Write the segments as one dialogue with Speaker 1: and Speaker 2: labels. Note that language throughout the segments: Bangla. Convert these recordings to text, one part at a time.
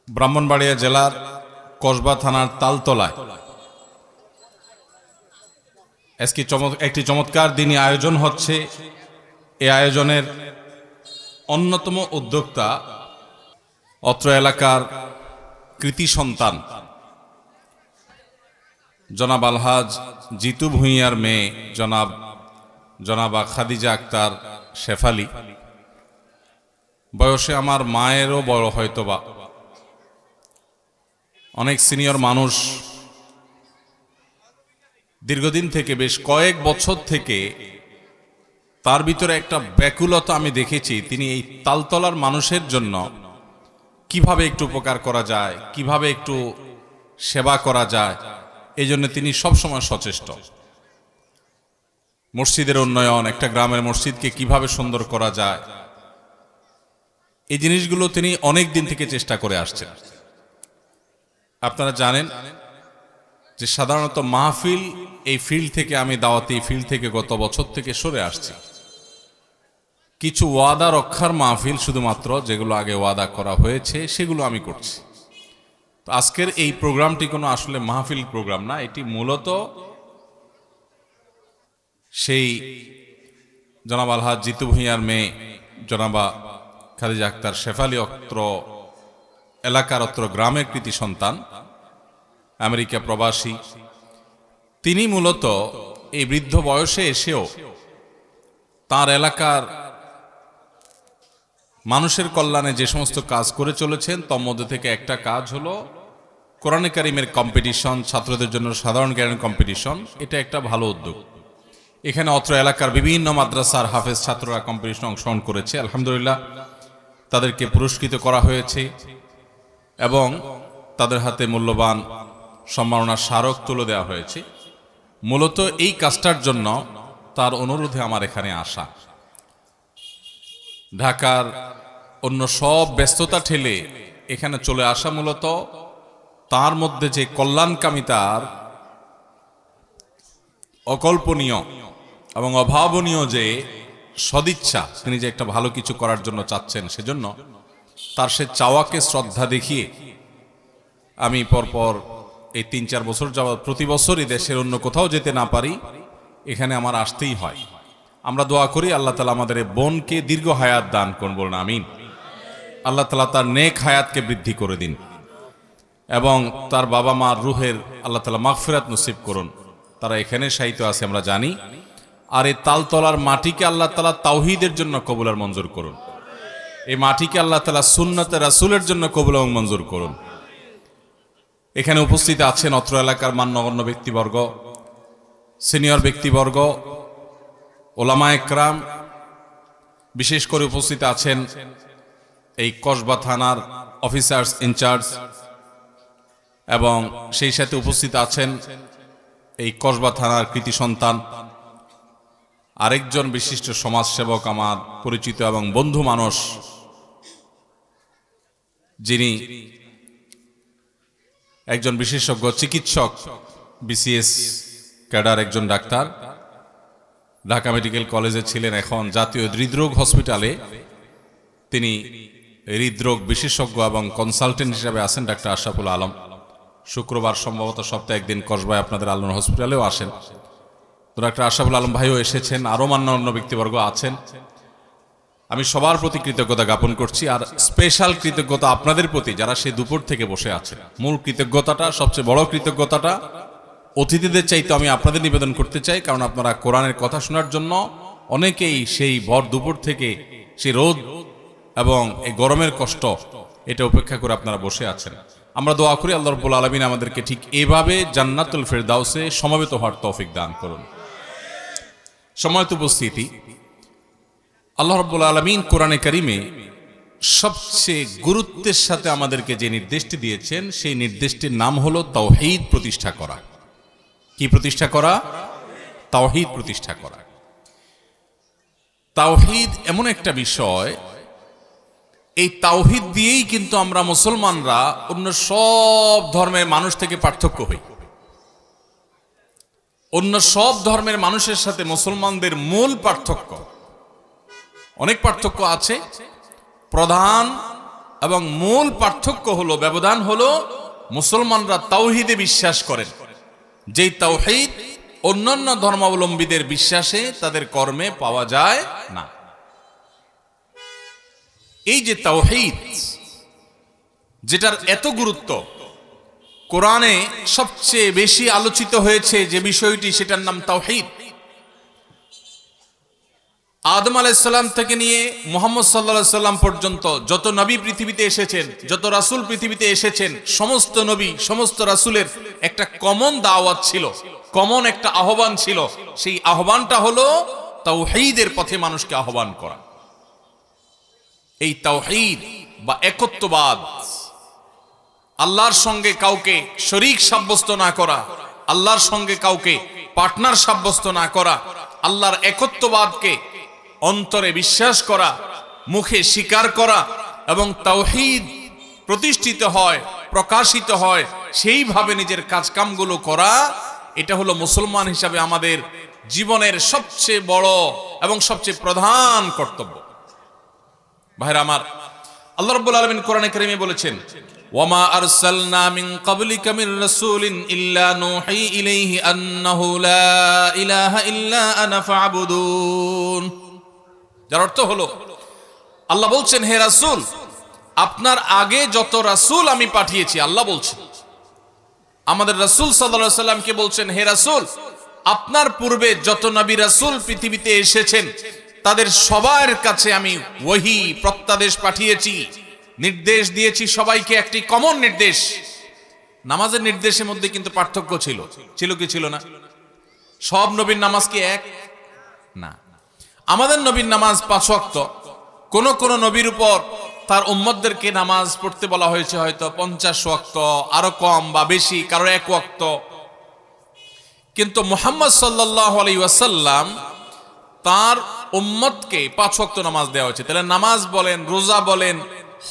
Speaker 1: ব্রাহ্মণবাড়িয়া জেলার কসবা থানার তালতলায় আজকে একটি চমৎকার দিনী আয়োজন হচ্ছে। এই আয়োজনের অন্যতম উদ্যোক্তা অত্র এলাকার কৃতি সন্তান জনাব আলহাজ জিতু ভূঁইয়ার মেয়ে জনাবা খাদিজা আক্তার শেফালি। বয়সে আমার মায়েরও বড় হয়তোবা, অনেক সিনিয়র মানুষ। দীর্ঘদিন থেকে, বেশ কয়েক বছর থেকে তার ভিতরে একটা ব্যাকুলতা আমি দেখেছি। তিনি এই তালতলার মানুষের জন্য কিভাবে একটু উপকার করা যায়, কিভাবে একটু সেবা করা যায়, এই জন্য তিনি সবসময় সচেষ্ট। মসজিদের উন্নয়ন, একটা গ্রামের মসজিদকে কিভাবে সুন্দর করা যায়, এই জিনিসগুলো তিনি অনেক দিন থেকে চেষ্টা করে আসছেন। আপনারা জানেন যে সাধারণত মাহফিল এই ফিল্ড থেকে, আমি দাওয়াতি ফিল্ড থেকে গত বছর থেকে সরে আসছি। কিছু ওয়াদা রক্ষার মাহফিল শুধুমাত্র, যেগুলো আগে ওয়াদা করা হয়েছে সেগুলো আমি করছি। তো আজকের এই প্রোগ্রামটি কোনো আসলে মাহফিল প্রোগ্রাম না, এটি মূলত সেই জনাব আলহাজ জিতু ভূঁইয়ার মেয়ে জনাবা খাদিজা আক্তার শেফালি অত্র এলাকার অত্র গ্রামের কৃতি সন্তান, আমেরিকা প্রবাসী। তিনি মূলত এই বৃদ্ধ বয়সে এসেও তার এলাকার মানুষের কল্যাণে যে সমস্ত কাজ করে চলেছেন, তার মধ্যে থেকে একটা কাজ হলো কোরআনে কারিমের কম্পিটিশন, ছাত্রদের জন্য সাধারণ জ্ঞানের কম্পিটিশন। এটা একটা ভালো উদ্যোগ। এখানে অত্র এলাকার বিভিন্ন মাদ্রাসার হাফেজ ছাত্ররা কম্পিটিশনে অংশগ্রহণ করেছে। আলহামদুলিল্লাহ, তাদেরকে পুরস্কৃত করা হয়েছে এবং তাদের হাতে মূল্যবান সম্মাননার স্মারক তুলে দেওয়া হয়েছে। মূলত এই কাজটার জন্য তার অনুরোধে আমার এখানে আসা। ঢাকার অন্য সব ব্যস্ততা ঠেলে এখানে চলে আসা মূলত তার মধ্যে যে কল্যাণকামিতার অকল্পনীয় এবং অভাবনীয় যে সদিচ্ছা, তিনি যে একটা ভালো কিছু করার জন্য চাচ্ছেন, সেজন্য তার সে চাওয়াকে শ্রদ্ধা দেখিয়ে আমি পরপর এই ৩-৪ বছর যাওয়া প্রতি বছরই দেশের অন্য কোথাও যেতে না পারি, এখানে আমার আসতেই হয়। আমরা দোয়া করি আল্লাহ তাআলা আমাদের এই বোনকে দীর্ঘ হায়াত দান করুন, বলুন আমিন। আল্লাহ তাআলা তার নেক হায়াতকে বৃদ্ধি করে দিন এবং তার বাবা মার রুহের আল্লাহ তাআলা মাগফিরাত নসিব করুন। তারা এখানে শায়িত আছে আমরা জানি। আর এই তালতলার মাটিকে আল্লাহ তাআলা তাওহীদের জন্য কবুল আর মঞ্জুর করুন। এই মাটিকে আল্লাহ তাআলা সুন্নতে রাসূলের জন্য কবুল এবং মঞ্জুর করুন। এখানে উপস্থিত আছেন অত্র এলাকার মান্যগণ্য ব্যক্তিবর্গ, সিনিয়র ব্যক্তিবর্গ, ওলামায়ে কেরাম। বিশেষ করে উপস্থিত আছেন এই কসবা থানার অফিসার্স ইনচার্জ এবং সেই সাথে উপস্থিত আছেন এই কসবা থানার কৃতি সন্তান আরেকজন বিশিষ্ট সমাজসেবক, আমার পরিচিত এবং বন্ধু মানুষ, যিনি একজন বিশেষজ্ঞ চিকিৎসক, বিসিএস ক্যাডার একজন ডাক্তার, ঢাকা মেডিকেল কলেজে ছিলেন, এখন জাতীয় হৃদরোগ হসপিটালে তিনি হৃদরোগ বিশেষজ্ঞ এবং কনসালটেন্ট হিসেবে আছেন, ডাক্তার আশরাফুল আলম। শুক্রবার সম্ভবত সপ্তাহে একদিন কসবায় আপনাদের আলোর হসপিটালেও আসেন। তো ডাক্তার আশরাফুল আলম ভাইও এসেছেন, আরও মান্যগণ্য ব্যক্তিবর্গ আছেন। আমি সবার প্রতি কৃতজ্ঞতা জ্ঞাপন করছি। আর স্পেশাল কৃতজ্ঞতা আপনাদের প্রতি, যারা সেই দুপুর থেকে বসে আছেন। মূল কৃতজ্ঞতাটা, সবচেয়ে বড় কৃতজ্ঞতাটা অতিথিদের চাইতে আমি আপনাদের নিবেদন করতে চাই, কারণ আপনারা কোরআনের কথা শোনার জন্য অনেকেই সেই ভর দুপুর থেকে সেই রোদ এবং এই গরমের কষ্ট এটা উপেক্ষা করে আপনারা বসে আছেন। আমরা দোয়া করি আল্লাহ রাব্বুল আলামিন আমাদেরকে ঠিক এভাবে জান্নাতুল ফেরদাউসে সমবেত হওয়ার তৌফিক দান করুন। সম্মানিত উপস্থিতি, আল্লাহ রাব্বুল আলামিন কোরআনে কারিমে সবচেয়ে গুরুত্বের সাথে আমাদেরকে যে নির্দেশটি দিয়েছেন, সেই নির্দেশটির নাম হলো তাওহীদ প্রতিষ্ঠা করা। কি প্রতিষ্ঠা করা? তাওহীদ প্রতিষ্ঠা করা। তাওহীদ এমন একটা বিষয়, এই তাওহীদ দিয়েই কিন্তু আমরা মুসলমানরা অন্য সব ধর্মের মানুষ থেকে পার্থক্য হই। অন্য সব ধর্মের মানুষের সাথে মুসলমানদের মূল পার্থক্য, অনেক পার্থক্য আছে, প্রধান এবং মূল পার্থক্য হলো, ব্যবধান হলো, মুসলমানরা তাওহীদে বিশ্বাস করেন, যেই তাওহীদ অন্যান্য ধর্মাবলম্বীদের বিশ্বাসে তাদের কর্মে পাওয়া যায় না। এই যে তাওহীদ, যেটার এত গুরুত্ব, কোরআনে সবচেয়ে বেশি আলোচিত হয়েছে যে বিষয়টি, সেটার নাম তাওহীদ। আদম আলাইহিস সালাম থেকে নিয়ে মুহাম্মদ সাল্লাল্লাহু আলাইহি সাল্লাম পর্যন্ত যত নবী পৃথিবীতে এসেছেন, যত রাসূল পৃথিবীতে এসেছেন, সমস্ত নবী, সমস্ত রাসূলের একটা কমন দাওয়াত ছিল, কমন একটা আহ্বান ছিল। সেই আহ্বানটা হলো তাওহীদের পথে মানুষকে আহ্বান করা। এই তাওহীদ বা একত্ববাদ, আল্লাহর সঙ্গে কাউকে শরীক সাব্যস্ত না করা, আল্লাহর সঙ্গে কাউকে পার্টনার সাব্যস্ত না করা, আল্লাহর একত্ববাদকে অন্তরে বিশ্বাস করা, মুখে স্বীকার করা, এবং তাওহীদ প্রতিষ্ঠিত হয়, প্রকাশিত হয়, সেইভাবে নিজের কাজকামগুলো করা, এটা হলো মুসলমান হিসাবে আমাদের জীবনের সবচেয়ে বড় এবং সবচেয়ে প্রধান কর্তব্য। ভাইরা আমার, আল্লাহ রাব্বুল আলামিন কোরআনে কারীমে বলেছেন, ওয়ামা আরসালনা মিন ক্বাবলিকা মির রাসূলিন ইল্লা নূহি ইলাইহি আন্নাহু লা ইলাহা ইল্লা আনা ফা'বুদুন। যার অর্থ হলো, আল্লাহ বলছেন, হে রাসূল, আপনার আগে যত রাসূল আমি পাঠিয়েছি, আল্লাহ বলছেন আমাদের রাসূল সাল্লাল্লাহু আলাইহি সাল্লামকে বলছেন, হে রাসূল, আপনার পূর্বে যত নবী রাসূল পৃথিবীতে এসেছেন তাদের সবার কাছে আমি ওহী প্রত্যাদেশ পাঠিয়েছি, নির্দেশ দিয়েছি সবাইকে একটি কমন নির্দেশ। নামাজের নির্দেশের মধ্যে কিন্তু পার্থক্য ছিল, ছিল কি ছিল না? সব নবীর নামাজ কি এক? না। আমাদের নবীর নামাজ 5 ওয়াক্ত, কোন কোন নবীর উপর তার উম্মতদেরকে নামাজ পড়তে বলা হয়েছে হয়তো 50 ওয়াক্ত, আরো কম বা বেশি, কারো 1 ওয়াক্ত। কিন্তু মুহাম্মদ সাল্লাল্লাহু আলাইহি ওয়াসাল্লাম তার উম্মতকে 5 ওয়াক্ত নামাজ দেওয়া হয়েছে। তাহলে নামাজ বলেন, রোজা বলেন,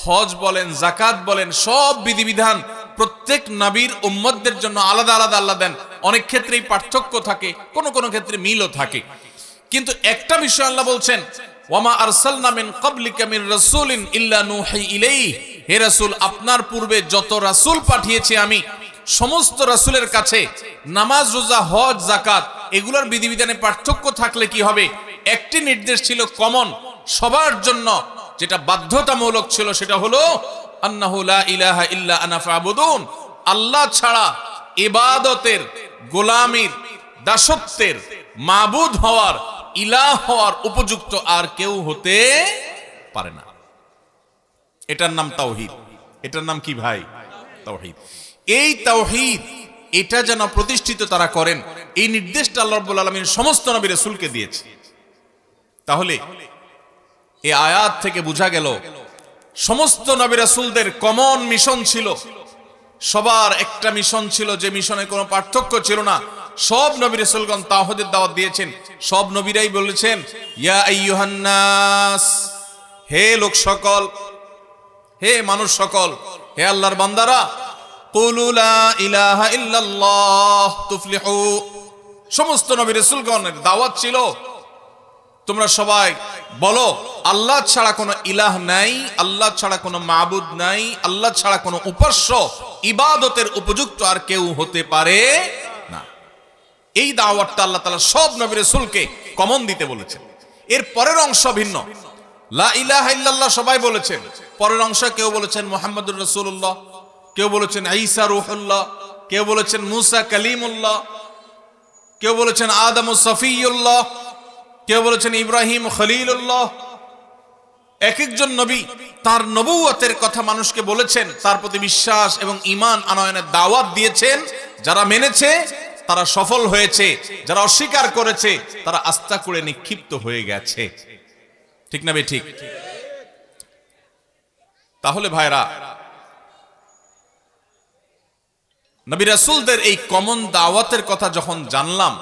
Speaker 1: হজ বলেন, যাকাত বলেন, সব বিধিবিধান প্রত্যেক নবীর উম্মতদের জন্য আলাদা আলাদা আল্লাহ দেন। অনেক ক্ষেত্রেই পার্থক্য থাকে, কোন কোন ক্ষেত্রে মিলও থাকে। কিন্তু একটা বিষয় আল্লাহ বলছেন, ওয়ামা আরসালনা মিন ক্বাবলিকা মির রাসূলিন ইল্লা নূহি ইলাইহি, হে রাসূল, আপনার পূর্বে যত রাসূল পাঠিয়েছি আমি, সমস্ত রাসূলের কাছে নামাজ, রোজা, হজ, যাকাত এগুলোর বিধিবিধানে পার্থক্য থাকলে কি হবে? একটি নির্দেশ ছিল কমন সবার জন্য, যেটা বাধ্যতামূলক ছিল, সেটা হলো আন্নাহু লা ইলাহা ইল্লা আনা ফা'বুদুন। আল্লাহ ছাড়া ইবাদতের, গোলামির, দাসত্বের, মাবুদ হওয়ার, ইলাহ হওয়ার উপযুক্ত আর কেউ হতে পারে না। এটার নাম তাওহীদ। এটার নাম কি ভাই? তাওহীদ। এই তাওহীদ, এটা যেন প্রতিষ্ঠিত তারা করেন, এই নির্দেশটা আল্লাহ রাব্বুল আলামিন সমস্ত নবী রাসূলকে দিয়েছে। তাহলে এই আয়াত থেকে বোঝা গেল, সমস্ত নবী রাসূলদের কমন মিশন ছিল, সবার একটা মিশন ছিল, যে মিশনে কোনো পার্থক্য ছিল না। সব নবী রাসূলগণ তাওহীদের দাওয়াত দিয়েছেন। সব নবীরাই বলেছেন, ইয়া আইয়ুহান নাস, হে লোক সকল, হে মানুষ সকল, হে আল্লাহর বান্দারা, কুলু লা ইলাহা ইল্লাল্লাহ তুফলিহু। সমস্ত নবী রাসূলগণের দাওয়াত ছিল, তোমরা সবাই বলো, আল্লাহ ছাড়া কোনো ইলাহ নাই, আল্লাহ ছাড়া কোনো মাবুদ নাই, আল্লাহ ছাড়া কোনো উপাস্য, ইবাদতের উপযুক্ত আর কেউ হতে পারে না। এই দাওয়াতটা আল্লাহ তাআলা সব নবী রাসূলকে কমন দিতে বলেছেন। এর পরের অংশ ভিন্ন। লা ইলাহা ইল্লাল্লাহ সবাই বলেছেন, পরের অংশ কেউ বলেছেন মুহাম্মাদুর রাসূলুল্লাহ, কেউ বলেছেন ঈসা রূহুল্লাহ, কেউ বলেছেন মুসা কালিমুল্লাহ, কেউ বলেছেন আদম সফিউল্লাহ, কেউ বলেছেন ইব্রাহিম খলিলুল্লাহ। এক একজন নবী তার নবুয়তের কথা মানুষকে বলেছেন, তার প্রতি বিশ্বাস এবং ঈমান আনয়নের দাওয়াত দিয়েছেন। যারা মেনেছে তারা সফল হয়েছে, যারা অস্বীকার করেছে তারা আস্থা করে নিক্ষিপ্ত হয়ে গেছে। ঠিক না বে ঠিক? তাহলে ভাইরা, নবী রাসূলদের এই কমন দাওয়াতের কথা যখন জানলাম,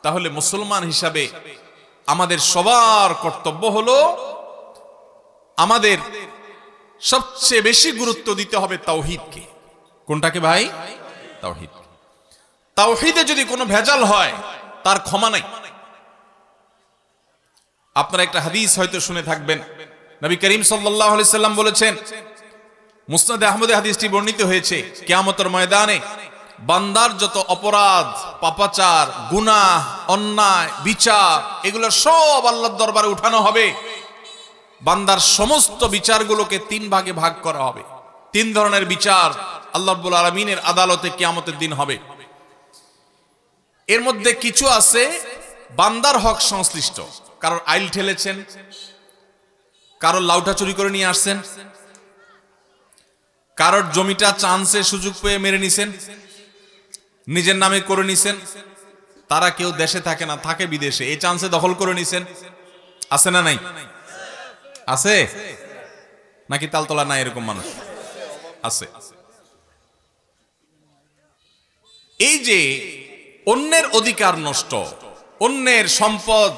Speaker 1: তাহলে মুসলমান হিসাবে আমাদের সবার কর্তব্য হলো, আমাদের সবচেয়ে বেশি গুরুত্ব দিতে হবে তাওহীদকে। কোনটাকে ভাই? তাওহীদ। তাওহীদে যদি কোনো ভেজাল হয়, তার ক্ষমা নাই। আপনারা একটা হাদিস হয়তো শুনে থাকবেন, নবী করিম সাল্লাল্লাহু আলাইহি সাল্লাম বলেছেন, মুসনাদে আহমদে হাদিসটি বর্ণিত হয়েছে, কিয়ামতের ময়দানে বান্দার যত অপরাধ, পাপাচার, গুনাহ, অন্যায়, বিচার, এগুলো সব আল্লাহর দরবারে উঠানো হবে। বান্দার সমস্ত বিচারগুলোকে 3 ভাগে ভাগ করা হবে। 3 ধরনের বিচার আল্লাহ রাব্বুল আলামিনের আদালতে কিয়ামতের দিন হবে। এর মধ্যে কিছু আছে বান্দার হক সংশ্লিষ্ট, কারোর আইল ঠেলেছেন, কারোর লাউটা চুরি করে নিয়ে আসছেন, কারোর জমিটা চান্সে সুযোগ পেয়ে মেরে নিছেন, নিজের নামে করে নিছেন, তারা কেউ দেশে থাকে না, থাকে বিদেশে, এই চান্সে দখল করে নিছেন। আছে না নাই? আছে নাকি তালতলা নাই এরকম মানুষ? আছে। এই যে অন্যের অধিকার নষ্ট, অন্যের সম্পদ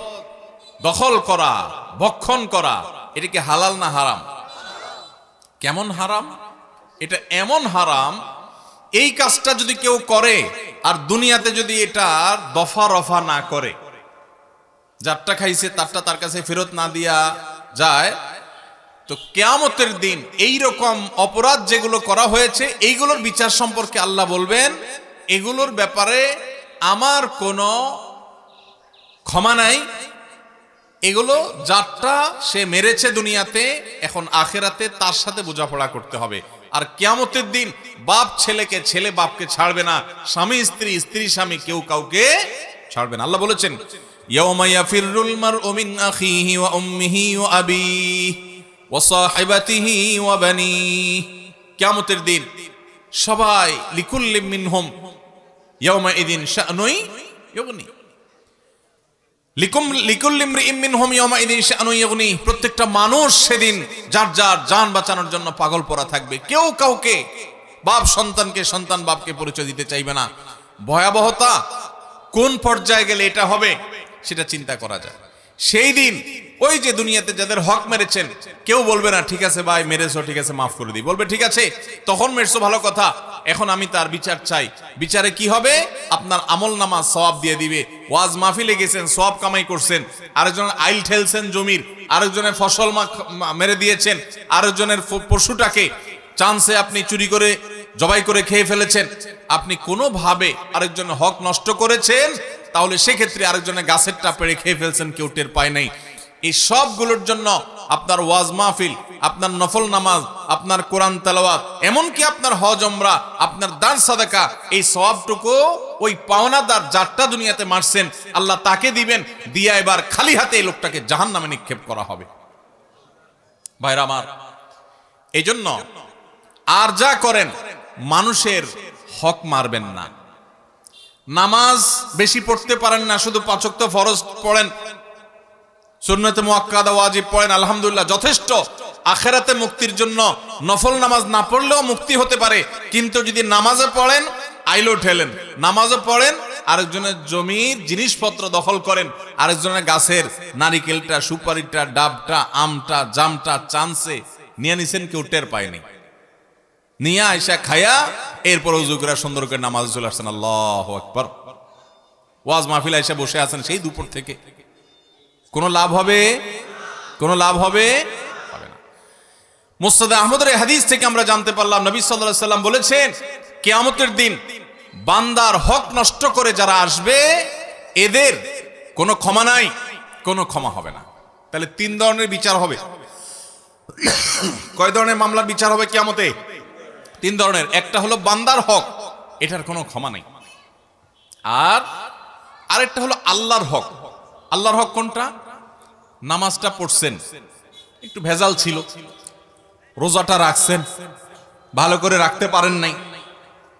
Speaker 1: দখল করা, ভক্ষণ করা, এটা কি হালাল না হারাম? কেমন হারাম? এটা এমন হারাম, এই কাজটা যদি কেউ করে আর দুনিয়াতে যদি এটা দফা রফা না করে, যারটা খাইছে তারটা তার কাছে ফেরত না দিয়া যায়, তো কিয়ামতের দিন এই রকম অপরাধ যেগুলো করা হয়েছে এইগুলোর বিচার সম্পর্কে আল্লাহ বলবেন, এগুলোর ব্যাপারে আমার কোনো ক্ষমা নাই। এগুলো যারটা সে মেরেছে দুনিয়াতে, এখন আখেরাতে তার সাথে বোঝাপড়া করতে হবে। আর কিয়ামতের দিন বাপ ছেলেকে, ছেলে বাপকে ছাড়বে না, স্বামী স্ত্রী, স্ত্রী স্বামী, কেউ কাউকে ছাড়বে না। আল্লাহ বলেছেন, ইয়াউমা ইয়াফিরুল মারউ মিন আখিহি ওয়া উম্মিহি ওয়া আবিহি ওয়া সাহিবাতিহি ওয়া বানিহি। কিয়ামতের দিন সবাই লিকুল্লি মিনহুম ইয়াউমা ইদিন শা'নুই ইউগনি, লিকুল্লি ইমরিইম মিনহুম ইয়াউমা ইদিন শা'নুই ইউগনি। প্রত্যেকটা মানুষ সেদিন যার যার জান বাঁচানোর জন্য পাগল পড়া থাকবে। কেউ কাউকে, বাপ সন্তানকে, সন্তান বাপকে পরিচয় দিতে চাইবে না। ভয়াবহতা কোন পর্যায়ে গেলে এটা হবে সেটা চিন্তা করা যায়। সেই দিন ওই যে দুনিয়াতে যাদের হক মেরেছেন, কেউ বলবে না ঠিক আছে ভাই মেরেছো, ঠিক আছে মাফ করে দিই, বলবে ঠিক আছে তখন মেরেছো ভালো কথা, এখন আমি তার বিচার চাই। বিচারে কি হবে? আপনার আমল নামা সওয়াব দিয়ে দিবে। ওয়াজ মাহফিলে গেছেন, সওয়াব কামাই করছেন, আরেকজনের আইল ঠেলছেন জমির, আরেকজনের ফসল মেরে দিয়েছেন, আরেকজনের পশুটাকে চান্সে আপনি চুরি করে জবাই করে খেয়ে ফেলেছেন, আপনি কোনোভাবে আরেকজনের হক নষ্ট করেছেন, তাহলে সেক্ষেত্রে আরেকজনের গাছেরটা পেড়ে খেয়ে ফেলছেন, কেউ টের পায় নাই। এই সবগুলোর জন্য আপনার ওয়াজ মাহফিল, আপনার নফল নামাজ, আপনার কোরআন তেলাওয়াত, এমনকি আপনার হজ উমরা, আপনার দান সাদাকা, এই সওয়াবটুকু ওই পাওনাদার যারটা দুনিয়াতে মারছেন আল্লাহ তাকে দিবেন, দিয়া এবার খালি হাতে এই লোকটাকে জাহান্নামে নিক্ষেপ করা হবে। ভাইরা আমার, এই জন্য আর যা করেন মানুষের হক মারবেন না। নামাজ বেশি পড়তে পারেন না, শুধু 5 ওয়াক্ত ফরজ পড়েন, সুন্নতে মুআক্কাদা ওয়াজিব পড়েন, আলহামদুলিল্লাহ যথেষ্ট। আখিরাতে মুক্তির জন্য নফল নামাজ না পড়লেও মুক্তি হতে পারে, কিন্তু যদি নামাজে পড়েন আইলো ঠেলেন, নামাজে পড়েন আরেকজনের জমির জিনিসপত্র দখল করেন, আরেকজনের গাছের নারিকেলটা, সুপারিটা, ডাবটা, আমটা, জামটা চান্সে নিয়ে নিছেন, কেউ টের পায়নি, নিয়ে আইসা খায়া এরপর ওযু করে সুন্দর করে নামাজ চলে আসছেন, আল্লাহু আকবার। ওয়াজ মাহফিল আইসা বসে আছেন সেই দুপুর থেকে, কোনো লাভ হবে? কোনো লাভ হবে না। মুসনাদে আহমদের হাদিস থেকে আমরা জানতে পারলাম, নবী সাল্লাল্লাহু আলাইহি সাল্লাম বলেছেন, কিয়ামতের দিন বান্দার হক নষ্ট করে যারা আসবে এদের কোনো ক্ষমা নাই, কোনো ক্ষমা হবে না। তাহলে 3 ধরনের বিচার হবে। কয় ধরনের মামলার বিচার হবে কিয়ামতে? 3 ধরনের। একটা হলো বান্দার হক, এটার কোনো ক্ষমা নাই। আর আরেকটা হলো আল্লাহর হক। আল্লাহর হক কোনটা? নামাজটা পড়ছেন, একটু ভেজাল ছিল, রোজাটা রাখছেন, ভালো করে রাখতে পারেন নাই,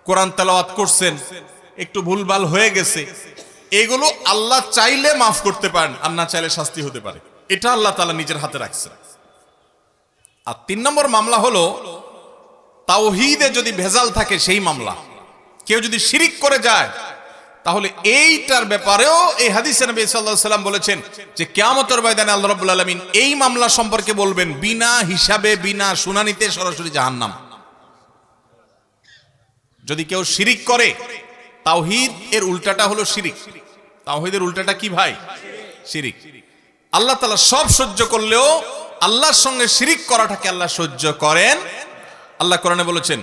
Speaker 1: কোরআন তেলাওয়াত করছেন, একটু ভুলভাল হয়ে গেছে, এগুলো আল্লাহ চাইলে মাফ করতে পারেন, আর না চাইলে শাস্তি হতে পারে। এটা আল্লাহ তাআলা নিজের হাতে রাখছেন। আর 3 নম্বর মামলা হলো তাওহীদে যদি ভেজাল থাকে সেই মামলা। কেউ যদি শিরিক করে যায় তাহলে এইটার ব্যাপারেও এই হাদিসে নবী সাল্লাল্লাহু আলাইহি সাল্লাম বলেছেন যে কিয়ামতের ময়দানে আল্লাহ রাব্বুল আলামিন এই মামলা সম্পর্কে বলবেন, বিনা হিসাবে, বিনা শুনানিতে সরাসরি জাহান্নাম। যদি কেউ শিরিক করে, তাওহীদ এর উল্টাটা হলো শিরিক। তাওহীদের উল্টাটা কি ভাই? শিরিক। আল্লাহ তাআলা সব সহ্য করলেও আল্লাহর সঙ্গে শিরিক করাটাকে আল্লাহ সহ্য করেন আল্লাহ কোরআনে বলেছেন,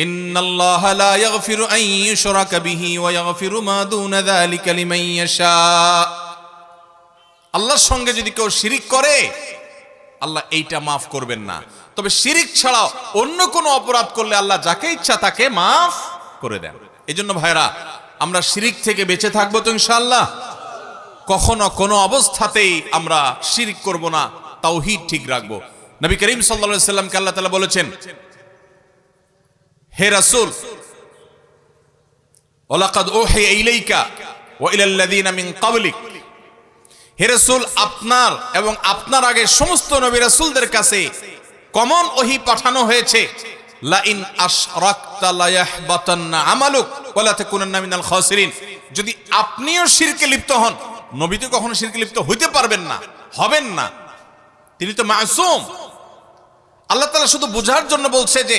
Speaker 1: ইন্নাল্লাহা লা ইয়াগফিরু আন ইউশরাকা বিহি ওয়া ইয়াগফিরু মা দুনা যালিকা লিমান ইয়াশা। আল্লাহর সঙ্গে যদি কেউ শিরিক করে আল্লাহ এইটা মাফ করবেন না, তবে শিরিক ছাড়াও অন্য কোনো অপরাধ করলে আল্লাহ যাকে ইচ্ছা তাকে মাফ করে দেন। এজন্য ভাইরা, আমরা শিরিক থেকে বেঁচে থাকবো তো ইনশাআল্লাহ। কখনো কোনো অবস্থাতেই আমরা শিরিক করব না, তাওহীদ ঠিক রাখবো। নবী করিম সাল্লাল্লাহু আলাইহি সাল্লামকে আল্লাহ তাআলা বলেছেন, হে রাসূল, ওয়ালাকাদ উহিয়া ইলাইকা ওয়া ইলাল লাযিনা মিন ক্বাবলিক, হে রাসূল, আপনার এবং আপনার আগে সমস্ত নবী রাসূলদের কাছে কমন ওহী পাঠানো হয়েছে, লা ইন আশরাকতা লা ইয়াহবাতান্না আমালুক ওয়া লা তাকুনান্না মিনাল খাসিরিন। যদি আপনিও শিরকে লিপ্ত হন, নবী তো কখনো শিরকে লিপ্ত হইতে পারবেন না, হবেন না, তিনি তো মাসুম। আল্লাহ তাআলা শুধু বোঝার জন্য বলছে যে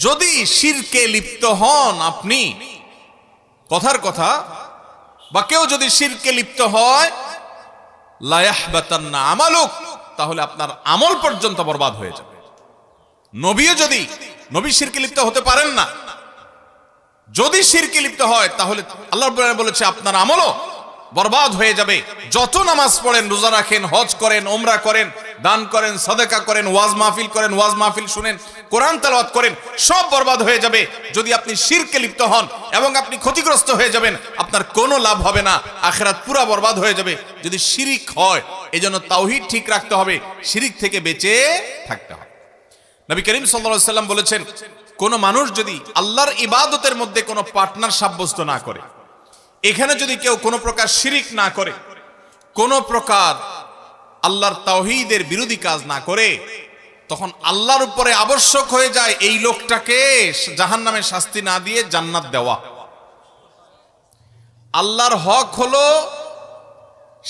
Speaker 1: যদি শিরকে লিপ্ত হন আপনি, কথার কথা, বা কেউ যদি শিরকে লিপ্ত হয়, লা ইয়াহবাতান্না আমালুক, তাহলে আপনার আমল পর্যন্ত বরবাদ হয়ে যাবে। নবীও যদি নবী শিরকে লিপ্ত হতে পারেন না, যদি শিরকে লিপ্ত হয় তাহলে আল্লাহ রাব্বুল আলামিন বলেছে আপনার আমলও বরবাদ হয়ে যাবে। যত নামাজ পড়েন, রোজা রাখেন, হজ করেন, উমরা করেন, দান করেন, সাদাকা করেন, ওয়াজ মাহফিল করেন, ওয়াজ মাহফিল শুনেন, কোরআন তেলাওয়াত করেন, সব বরবাদ হয়ে যাবে যদি আপনি শিরকে লিপ্ত হন, এবং আপনি ক্ষতিগ্রস্ত হয়ে যাবেন, আপনার কোনো লাভ হবে না, আখিরাত পুরো বরবাদ হয়ে যাবে যদি শিরিক হয়। এজন্য তাওহীদ ঠিক রাখতে হবে, শিরিক থেকে বেঁচে থাকতে হবে। নবী করিম সাল্লাল্লাহু আলাইহি সাল্লাম বলেছেন, কোন মানুষ যদি আল্লাহর ইবাদতের মধ্যে কোনো পার্টনার সাব্যস্ত না করে, এখানে যদি কেউ কোনো প্রকার শিরিক না করে, কোনো প্রকার আল্লাহর তাওহীদের বিরোধী কাজ না করে, তখন আল্লাহর উপরে আবশ্যক হয়ে যায় এই লোকটাকে জাহান্নামের শাস্তি না দিয়ে জান্নাত দেওয়া। আল্লাহর হক হলো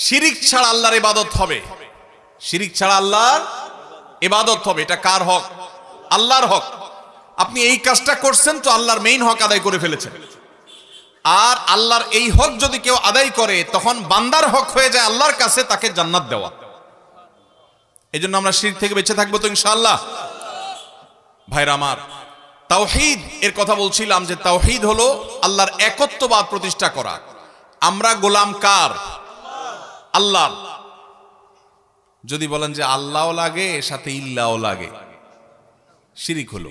Speaker 1: শিরিক ছাড়া আল্লাহর ইবাদত হবে, শিরিক ছাড়া আল্লাহর ইবাদত হবে। এটা কার হক? আল্লাহর হক। আপনি এই কাজটা করছেন তো আল্লাহর মেইন হক আদায় করে ফেলেছেন। আর আল্লাহর এই হক যদি কেউ আদায় করে, তখন বান্দার হক হয়ে যায় আল্লাহর কাছে তাকে জান্নাত দেওয়া। এজন্য আমরা শিরক থেকে বেঁচে থাকবো তো ইনশাআল্লাহ। ভাইরা আমার, তাওহীদ এর কথা বলছিলাম যে তাওহীদ হলো আল্লাহর একত্ববাদ প্রতিষ্ঠা করা। আমরা গোলাম কার? আল্লাহর। যদি বলেন যে আল্লাহও লাগে সাথে ইল্লাহও লাগে, শিরিক হলো।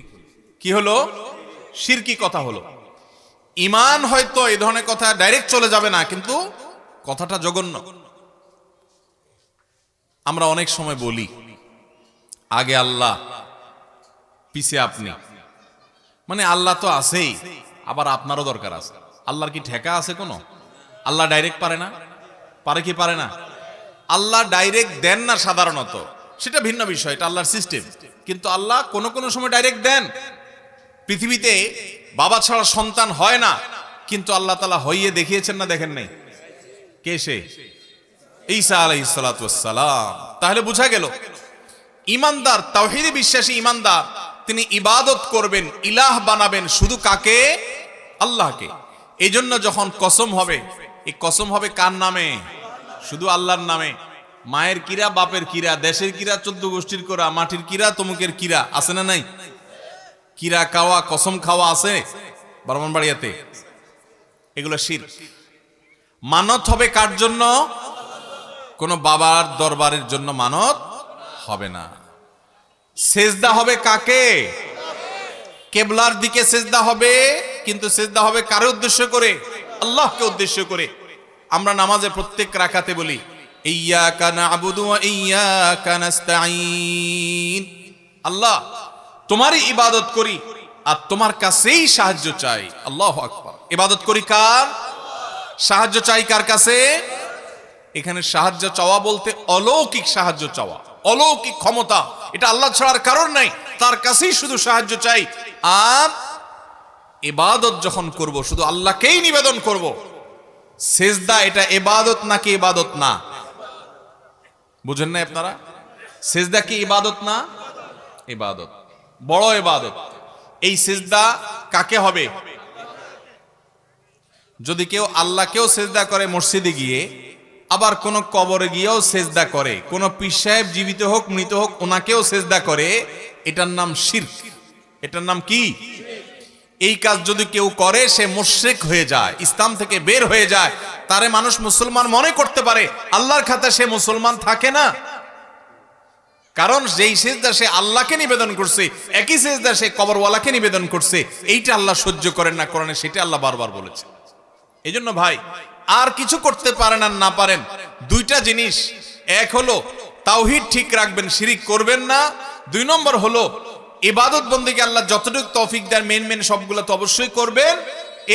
Speaker 1: কি হলো? শিরকি কথা হলো। ঈমান হয়তো এই ধরনের কথা ডাইরেক্ট চলে যাবে না, কিন্তু কথাটা জঘন্য। আমরা অনেক সময় বলি আগে আল্লাহ পিছে আপনি, মানে আল্লাহ তো আছেই, আবার আপনারও দরকার আছে। আল্লাহর কি ঠেকা আছে কোনো? আল্লাহ ডাইরেক্ট পারে না? পারে কি পারে না? আল্লাহ ডাইরেক্ট দেন না সাধারণত, সেটা ভিন্ন বিষয়, এটা আল্লাহর সিস্টেম। কিন্তু আল্লাহ কোনো কোনো সময় ডাইরেক্ট দেন। পৃথিবীতে বাবা ছাড়া সন্তান হয় না, কিন্তু আল্লাহ তাআলা হইয়ে দেখিয়েছেন না, দেখেন নাই? কে সে? ঈসা আলাইহিস সালাতু ওয়াস সালাম। তাহলে বোঝা গেল ঈমানদার, তাওহীদে বিশ্বাসী ঈমানদার, তিনি ইবাদত করবেন, ইলাহ বানাবেন শুধু কাকে? আল্লাহকে। এই জন্য যখন কসম হবে, এই কসম হবে কার নামে? শুধু আল্লাহর নামে। মায়ের কিরা, বাপের কিরা, দেশের কিরা, 14 গোষ্ঠীর কিরা, মাটির কিরা, তমুকের কিরা, আছে না নাই? কিরা খাওয়া, কসম খাওয়া আছে ব্রাহ্মণবাড়িয়াতে। এগুলো শিরক। মানত হবে কার জন্য? কোন বাবার দরবারের জন্য মানত হবে না। সেজদা হবে কাকে? কেবলার দিকে সেজদা হবে, কিন্তু সেজদা হবে কার উদ্দেশ্য করে? আল্লাহকে উদ্দেশ্য করে। আমরা নামাজে প্রত্যেক রাকাতে বলি ইয়্যাকা না'বুদু ওয়া ইয়্যাকা নাস্তাঈন, আল্লাহ তোমারই ইবাদত করি আর তোমার কাছেই সাহায্য চাই। আল্লাহু আকবার। ইবাদত করি কার? সাহায্য চাই কার কাছে? এখানে সাহায্য চাওয়া বলতে অলৌকিক সাহায্য চাওয়া, অলৌকিক ক্ষমতা, এটা আল্লাহ ছাড়ার কারণ নাই, তার কাছেই শুধু সাহায্য চাই। আর ইবাদত যখন করব শুধু আল্লাহকেই নিবেদন করব। সেজদা এটা ইবাদত নাকি ইবাদত না? বুঝেন না আপনারা? সেজদা কি ইবাদত না? ইবাদত, বড় ইবাদত। এই সেজদা কাকে হবে? যদি কেউ আল্লাহকেও সেজদা করে মসজিদে গিয়ে, আবার কোন কবরে গিয়েও সেজদা করে, কোন পীর সাহেব জীবিত হোক মৃত হোক ওনাকেও সেজদা করে, এটার নাম শিরক। এটার নাম কি? এই কাজ যদি কেউ করে সে মুশরিক হয়ে যায়, ইসলাম থেকে বের হয়ে যায়। তারে মানুষ মুসলমান মনে করতে পারে, আল্লাহর খাতায় সে মুসলমান থাকে না। কারণ যেই সিজদা সে আল্লাহকে নিবেদন করছে, একই সিজদা সে কবরওয়ালাকে নিবেদন করছে। এইটা আল্লাহ সহ্য করেন না কোরআনে, সেটা আল্লাহ বারবার বলেছে। এই জন্য ভাই, আর কিছু করতে পারেন আর না পারেন, দুইটা জিনিস, এক হলো তাওহীদ ঠিক রাখবেন, শিরিক করবেন না। 2 নম্বর হলো ইবাদত বন্দেগী আল্লাহ যতটুকু তৌফিক দেন মেন সবগুলো তো অবশ্যই করবেন।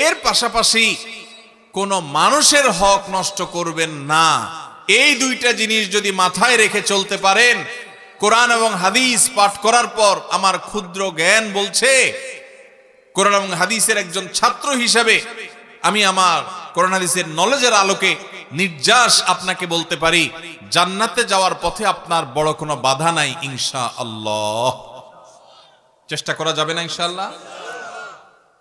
Speaker 1: এর পাশাপাশি কোন মানুষের হক নষ্ট করবেন না। এই দুইটা জিনিস যদি মাথায় রেখে চলতে পারেন, কোরআন এবং হাদিস পাঠ করার পর আমার ক্ষুদ্র জ্ঞান বলছে, কোরআন এবং হাদিসের একজন ছাত্র হিসাবে আমি আমার কোরআন হাদিসের নলেজের আলোকে নির্যাস আপনাকে বলতে পারি, জান্নাতে যাওয়ার পথে আপনার বড় কোনো বাধা নাই ইনশাআল্লাহ। চেষ্টা করা যাবে না ইনশাআল্লাহ?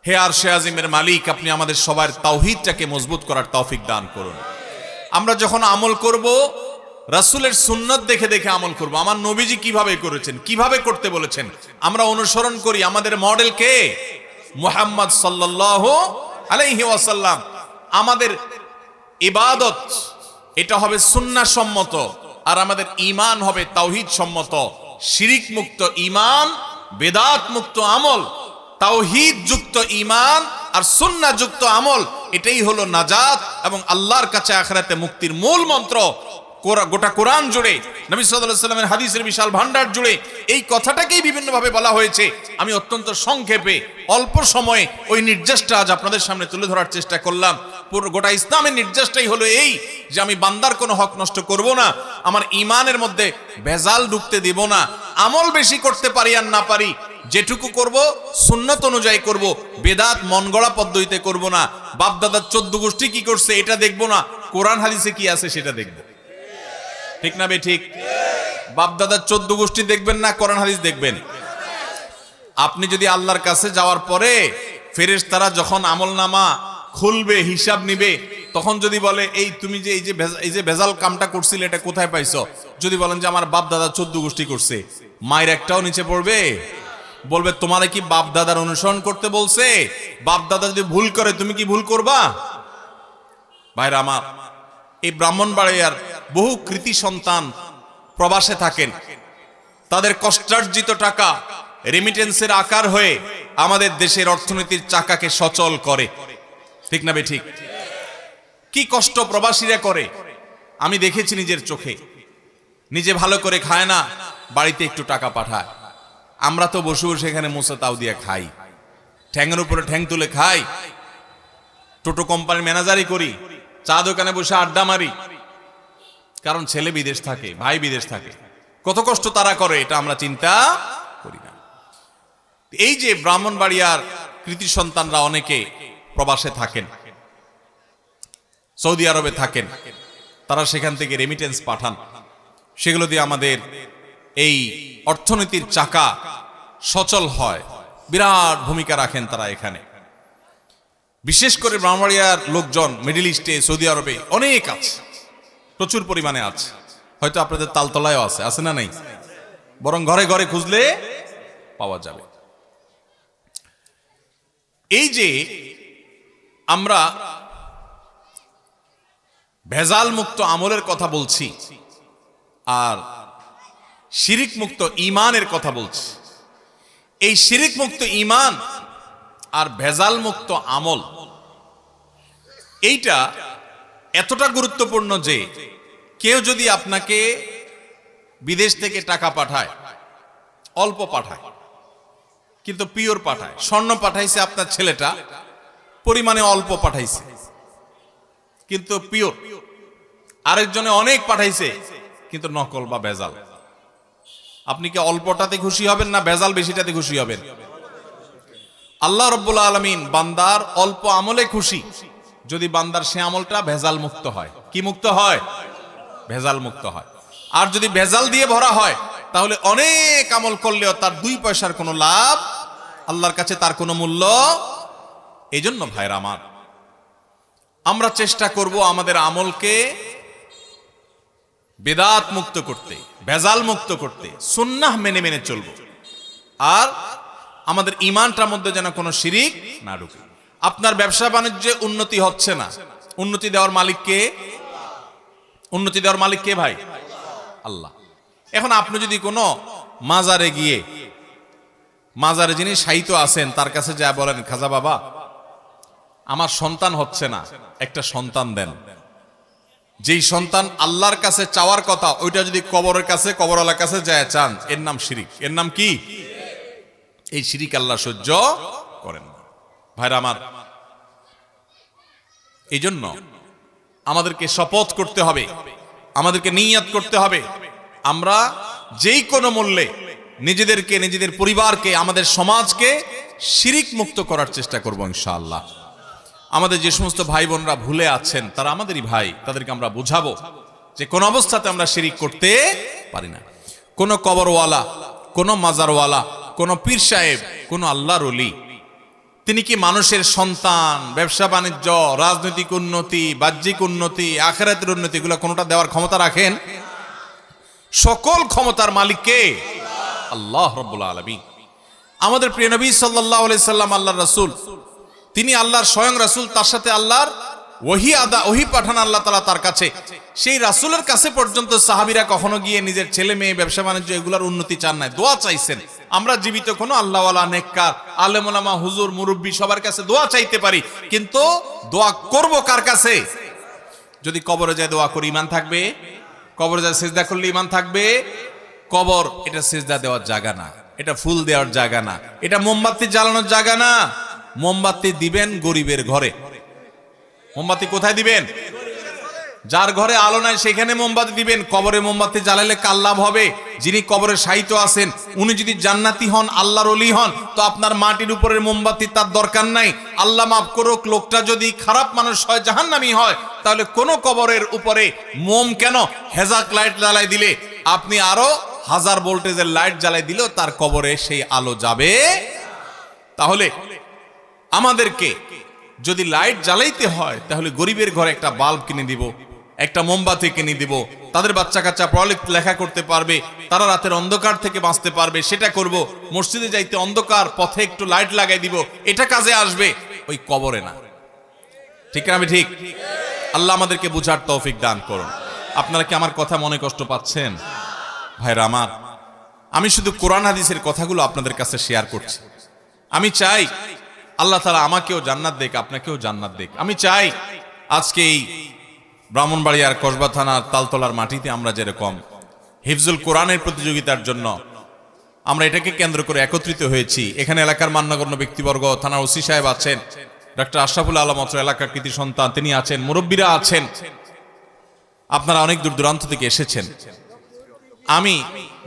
Speaker 1: হে আরশে আজিমের মালিক, আপনি আমাদের সবার তাওহীদটাকে মজবুত করার তৌফিক দান করুন। আমরা যখন আমল করব, রাসূলের সুন্নাত দেখে দেখে আমল করব। আমার নবীজি কিভাবে করেছেন, কিভাবে করতে বলেছেন, আমরা অনুসরণ করি। আমাদের মডেল কে? মুহাম্মদ সাল্লাল্লাহু আলাইহি ওয়াসাল্লাম। আমাদের ইবাদত এটা হবে সুন্নাহ সম্মত, আর আমাদের ঈমান হবে তাওহীদ সম্মত। শিরিক মুক্ত ঈমান, বেদাত মুক্ত আমল, তাওহীদ যুক্ত ঈমান আর সুন্নাহ যুক্ত আমল, এটাই হলো নাজাত এবং আল্লাহর কাছে আখিরাতে মুক্তির মূল মন্ত্র। গোটা কোরআন জুড়ে, নবী সাল্লাল্লাহু আলাইহি ওয়াসাল্লামের হাদিসের বিশাল ভান্ডার জুড়ে এই কথাটাকেই বিভিন্নভাবে বলা হয়েছে। আমি অত্যন্ত সংক্ষেপে অল্প সময়ে ওই নির্দেশটা আজ আপনাদের সামনে তুলে ধরার চেষ্টা করলাম। পুরো গোটা ইসলামের নির্দেশটাই হলো এই, যে আমি বান্দার কোনো হক নষ্ট করব না, আমার ঈমানের মধ্যে ভেজাল ঢুকতে দেব না। আমল বেশি করতে পারি আর না পারি, যেটুকু করব সুন্নাত অনুযায়ী করব, বেদাত মন গড়া পদ্ধতিতে করব না। বাপ দাদার 14 গোষ্ঠী কি করছে এটা দেখব না, কোরআন হাদিসে কি আছে সেটা দেখব। ঠিক না বে ঠিক? বাপ দাদার 14 গোষ্ঠী দেখবেন না, কোরআন হাদিস দেখবেন। আপনি যদি আল্লাহর কাছে যাওয়ার পরে ফেরেশতারা যখন আমলনামা খুলবে, হিসাব নিবে, তখন যদি বলে এই তুমি যে এই যে ভেজাল কামটা করছিলে এটা কোথায় পাইছো, যদি বলেন যে আমার বাপ দাদা 14 গোষ্ঠী করছে, মায়ের একটাও নিচে পড়বে? বলবে তোমারে কি বাপ দাদার অনুসরণ করতে বলছে? বাপ দাদা যদি ভুল করে তুমি কি ভুল করবা? ভাইরা আমার, এই ব্রাহ্মণবাড়িয়ার বহু কৃতি সন্তান প্রবাসে থাকেন। তাদের কষ্টার্জিত টাকা রেমিটেন্সের আকার হয়ে আমাদের দেশের অর্থনীতির চাকাকে সচল করে। ঠিক না বে ঠিক? কি কষ্ট প্রবাসীরা করে আমি দেখেছি নিজের চোখে। নিজে ভালো করে খায় না, বাড়িতে একটু টাকা পাঠায়। আমরা তো বসে বসে এখানে মোসা তাও দিয়ে খাই, ঠ্যাংয়ের উপরে ঠ্যাং তুলে খাই, টোটো কোম্পানির ম্যানেজারই করি, চা দোকানে বসে আড্ডা মারি, কারণ ছেলে বিদেশ থাকে, ভাই বিদেশ থাকে। কত কষ্ট তারা করে এটা আমরা চিন্তা করি না। এই যে ব্রাহ্মণবাড়িয়ার কৃতি সন্তানরা অনেকে প্রবাসে থাকেন, সৌদি আরবে থাকেন, তারা সেখান থেকে রেমিটেন্স পাঠান। সেগুলো দিয়ে আমাদের এই অর্থনীতির চাকা সচল হয়, বিরাট ভূমিকা রাখেন তারা এখানে। বিশেষ করে ব্রাহ্মণবাড়িয়ার লোকজন মিডল ইস্টে, সৌদি আরবে অনেক আছে, প্রচুর পরিমাণে আছে। হয়তো আপনাদের তালতলায়ও আছে, আছে না নাই? বরং ঘরে ঘরে খুঁজলে পাওয়া যাবে। এই যে আমরা ভেজাল মুক্ত আমলের কথা বলছি আর শিরিক মুক্ত ঈমানের কথা বলছি, এই শিরিক মুক্ত ঈমান আর ভেজাল মুক্ত আমল এইটা এতটা গুরুত্বপূর্ণ যে কেউ যদি আপনাকে বিদেশ থেকে টাকা পাঠায়, অল্প পাঠায় কিন্তু পিওর পাঠায়, স্বর্ণ পাঠাইছে আপনার ছেলেটা, পরিমাণে অল্প পাঠাইছে কিন্তু পিওর, আরেকজনে অনেক পাঠাইছে কিন্তু নকল বা ভেজাল, আপনি কি অল্পটাতে খুশি হবেন না ভেজাল বেশিটাতে খুশি হবেন? আল্লাহ রাব্বুল আলামিন বান্দার অল্প আমলে খুশি যদি বান্দার সে আমলটা ভেজাল মুক্ত হয়। কি মুক্ত হয়? ভেজাল মুক্ত হয়। আর যদি ভেজাল দিয়ে ভরা হয় তাহলে অনেক আমল করলেও তার 2 পয়সার কোনো লাভ, আল্লাহর কাছে তার কোনো মূল্য। এই জন্য ভাইরা আমার, আমরা চেষ্টা করব আমাদের আমলকে বেদাত মুক্ত করতে, ভেজাল মুক্ত করতে, সুন্নাহ মেনে মেনে চলব। আর আমাদের ঈমানটার মধ্যে যেন কোনো শিরিক না ঢুকে। আপনার ব্যবসা বাণিজ্যে উন্নতি হচ্ছে না, উন্নতি দেওয়ার মালিক কে? উন্নতি দেওয়ার মালিক কে ভাই? আল্লাহ। এখন আপনি যদি কোনো মাজারে গিয়ে, মাজারে যিনি শায়িত আছেন তার কাছে যা বলেন, খাজা বাবা আমার সন্তান হচ্ছে না, একটা সন্তান দেন, যেই সন্তান আল্লাহর কাছে চাওয়ার কথা ওইটা যদি কবরের কাছে, কবরওয়ালার কাছে যায় চান, এর নাম শিরিক। এর নাম কি? এই শিরিক আল্লাহ সহ্য করেন না। ভাইরা আমার, এই জন্য আমাদেরকে শপথ করতে হবে, আমাদেরকে নিয়ত করতে হবে, আমরা যেই কোনো মূল্যে নিজেদেরকে, নিজেদের পরিবারকে, আমাদের সমাজকে শিরিক মুক্ত করার চেষ্টা করব ইনশাআল্লাহ। আমাদের যে সমস্ত ভাই বোনরা ভুলে আছেন তারা আমাদেরই ভাই, তাদেরকে আমরা বুঝাবো যে কোন অবস্থাতে আমরা শিরিক করতে পারি না। কোন কবরওয়ালা, কোন মাজারওয়ালা, কোন পীর সাহেব, কোন আল্লাহর ওলি তিনি কি মানুষের সন্তান, ব্যবসা বাণিজ্য, রাজনৈতিক উন্নতি, বাহ্যিক উন্নতি, আখিরাতের উন্নতি এগুলো কোনটা দেওয়ার ক্ষমতা রাখেন? সকল ক্ষমতার মালিক কে? আল্লাহ রাব্বুল আলামিন। আমাদের প্রিয় নবী সাল্লাল্লাহু আলাইহি সাল্লাম আল্লাহর রাসূল, তিনি আল্লাহর স্বয়ং রাসূল, তার সাথে আল্লাহর ওহী পাঠান আল্লাহ তাআলা তার কাছে। সেই রাসূলের কাছে পর্যন্ত সাহাবীরা কখনো গিয়ে নিজের ছেলে মেয়ে, ব্যবসা বাণিজ্য এগুলোর উন্নতি চান নাই, দোয়া চাইছেন। আমরা জীবিত কোনো আল্লাহওয়ালা, নেককার, আলেম ওলামা, হুজুর, মুরব্বী সবার কাছে দোয়া চাইতে পারি, কিন্তু দোয়া করব কার কাছে? যদি কবরে যায় দোয়া করি ঈমান থাকবে? কবরে যায় সিজদা করলে ঈমান থাকবে? কবর এটা সিজদা দেওয়ার জায়গা না, এটা ফুল দেওয়ার জায়গা না, এটা মোমবাতি জ্বালানোর জায়গা না। মোমবাতি দিবেন গরিবের ঘরে। মোমবাতি কোথায় দিবেন? যার ঘরে আলো নাই সেখানে মোমবাতি দিবেন। কবরে মোমবাতি জ্বালাইলে কার লাভ হবে? যিনি কবরে শায়িত আছেন উনি যদি জান্নাতি হন, আল্লাহর ওলি হন, তো আপনার মাটির উপরের মোমবাতি তার দরকার নাই। আল্লাহ মাফ করুক, লোকটা যদি খারাপ মানুষ হয়, জাহান্নামী হয়, তাহলে কোন কবরের উপরে মোম কেন? হেজাক লাইট জ্বালাই দিলে, আপনি আরো 1000 ভোল্টেজের লাইট জ্বালাই দিলেও তার কবরে সেই আলো যাবে। তাহলে আমাদেরকে যদি লাইট জ্বালাইতে হয় তাহলে গরিবের ঘরে একটা বাল্ব কিনে দিব, একটা মোমবাতি কিনে দিব, তাদের বাচ্চা কাচ্চা পড়ালেখা করতে পারবে, তারা রাতের অন্ধকার থেকে বাঁচতে পারবে, সেটা করব। মসজিদে যাইতে অন্ধকার পথে একটু লাইট লাগাই দিব, এটা কাজে আসবে, ওই কবরে না। ঠিক না? আমি ঠিক? আল্লাহ আমাদেরকে বুঝার তৌফিক দান করুন। আপনারা কি আমার কথা মনে কষ্ট পাচ্ছেন? ভাইরা আমার, আমি শুধু কোরআন হাদিসের কথাগুলো আপনাদের কাছে শেয়ার করছি। আমি চাই আল্লাহ তাআলা আমাকেও জান্নাত দেখ, আপনাকেও জান্নাত দেখ। আমি চাই আজকে এই ব্রাহ্মণবাড়িয়ার কসবা থানার তালতলার মাটিতে আমরা যেরকম হিফজুল কোরআনের প্রতিযোগিতার জন্য আমরা এটাকে কেন্দ্র করে একত্রিত হয়েছি, এখানে এলাকার মান্যগণ্য ব্যক্তিবর্গ, থানার ওসি সাহেব আছেন, ডক্টর আশরাফুল আলম অত্র এলাকার কৃতি সন্তান তিনি আছেন, মুরব্বীরা আছেন, আপনারা অনেক দূর দূরান্ত থেকে এসেছেন। আমি